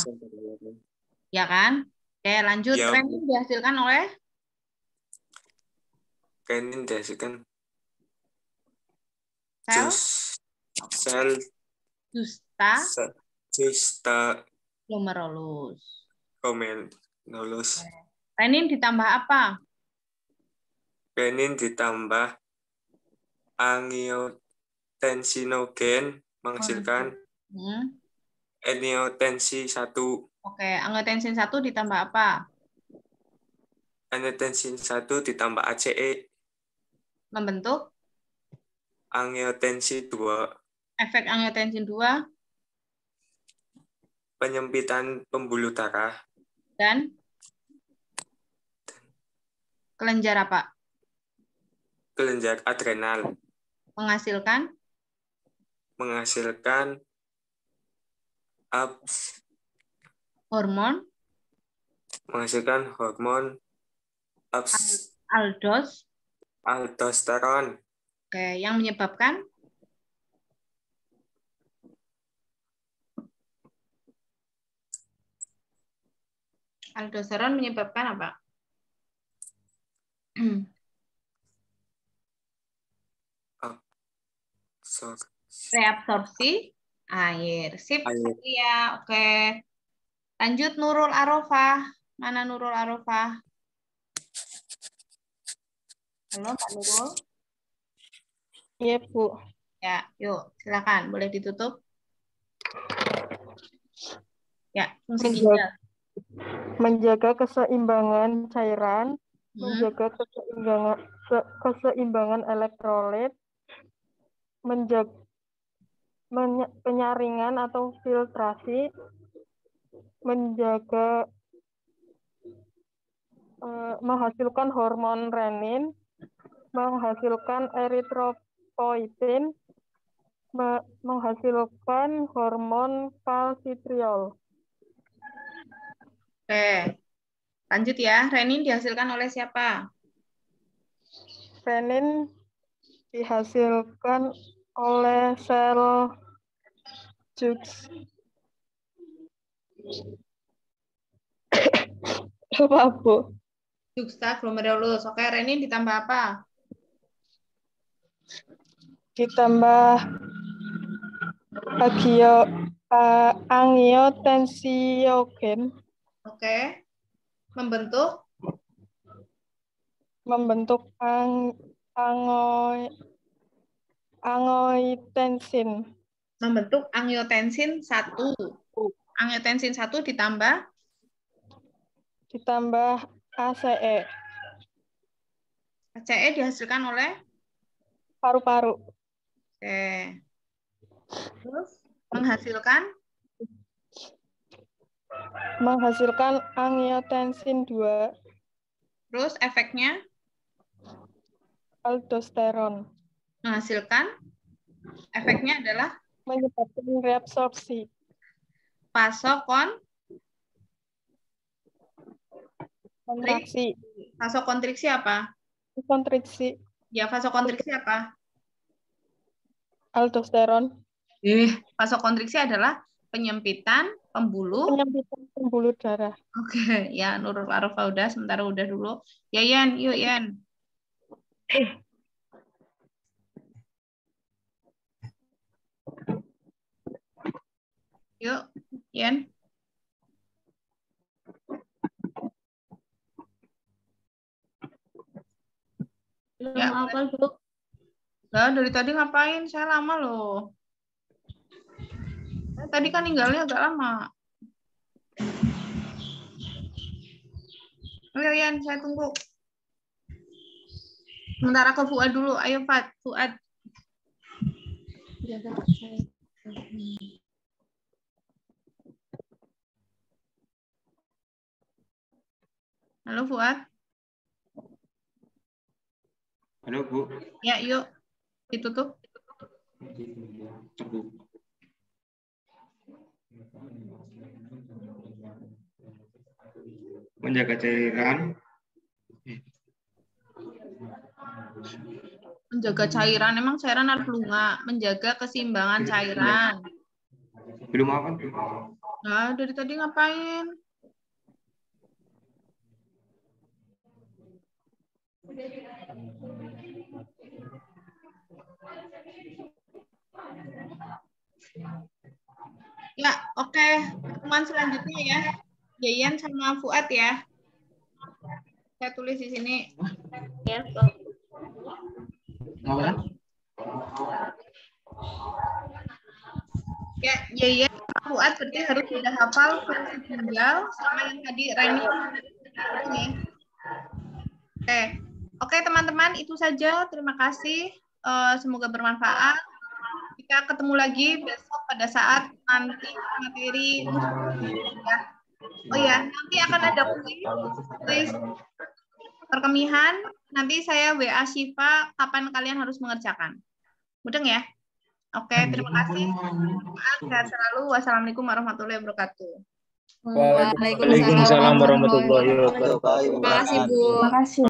Ya kan? Oke, lanjut. Ya, Renin dihasilkan oleh? Renin dihasilkan Sel justa glomerulus. Renin ditambah apa? Renin ditambah angiotensinogen menghasilkan angiotensin 1. Oke, angiotensin 1 ditambah apa? Angiotensin 1 ditambah ACE. Membentuk? Angiotensin 2. Efek angiotensin 2? Penyempitan pembuluh darah. Dan? Kelenjar apa? Kelenjar adrenal. Menghasilkan hormon? Menghasilkan hormon aldosteron. Oke, yang menyebabkan? Aldosteron menyebabkan apa? Reabsorpsi air. Sip. Ya, oke. Lanjut Nurul Arofah. Mana Nurul Arofah? Halo, Pak Nurul. Iya, Bu. Ya, yuk, silakan. Boleh ditutup. Ya, fungsi ginjal. Menjaga keseimbangan cairan, menjaga keseimbangan elektrolit, menjaga penyaringan atau filtrasi, menjaga menghasilkan hormon renin, menghasilkan eritropoietin, menghasilkan hormon kalsitriol. Oke, lanjut ya. Renin dihasilkan oleh siapa? Renin dihasilkan oleh sel apa, Bu? Juxta glomerulus. Oke, renin ditambah apa? Ditambah angiotensiogen. Oke. Membentuk angiotensin. Membentuk angiotensin 1. Angiotensin 1 ditambah ACE. ACE dihasilkan oleh paru-paru. Oke. Terus menghasilkan angiotensin 2. Terus efeknya? Aldosteron. Menghasilkan? Efeknya adalah? Menyebabkan reabsorpsi. Kontraksi. Vasokonstriksi apa? Kontriksi. Ya, vasokonstriksi apa? Aldosteron. Vasokonstriksi adalah penyempitan pembuluh darah. Oke, ya Nurul Arofah udah, sementara udah dulu. Ya Yen, yuk Yen. Yuk, Yen. Ya, apa, Bu? Nah, dari tadi ngapain? Saya lama loh. Tadi kan ninggalnya agak lama. Ayo Yan, saya tunggu. Sementara ke Fuad dulu. Ayo Fuad. Halo Fuad. Halo Bu. Ya yuk. Ditutup. Menjaga cairan. Menjaga cairan, emang cairan harus lunga. Menjaga keseimbangan cairan. Belum apa? Nah, dari tadi ngapain? Ya, oke. Pertemuan selanjutnya ya. Yayan sama Fuad ya. Saya tulis di sini. Ya, ya, Yayan sama Fuad berarti harus sudah hafal fungsi ginjal sama yang tadi Reni. Oke, teman-teman, itu saja. Terima kasih. Semoga bermanfaat. Kita ketemu lagi besok pada saat nanti materi. Oh ya, nanti akan ada kuis perkemihan. Nanti saya WA Syifa kapan kalian harus mengerjakan. Mudeng ya? Oke, terima kasih. Sehat selalu. Wassalamualaikum warahmatullahi wabarakatuh. Waalaikumsalam warahmatullahi wabarakatuh. Terima kasih Bu. Terima kasih.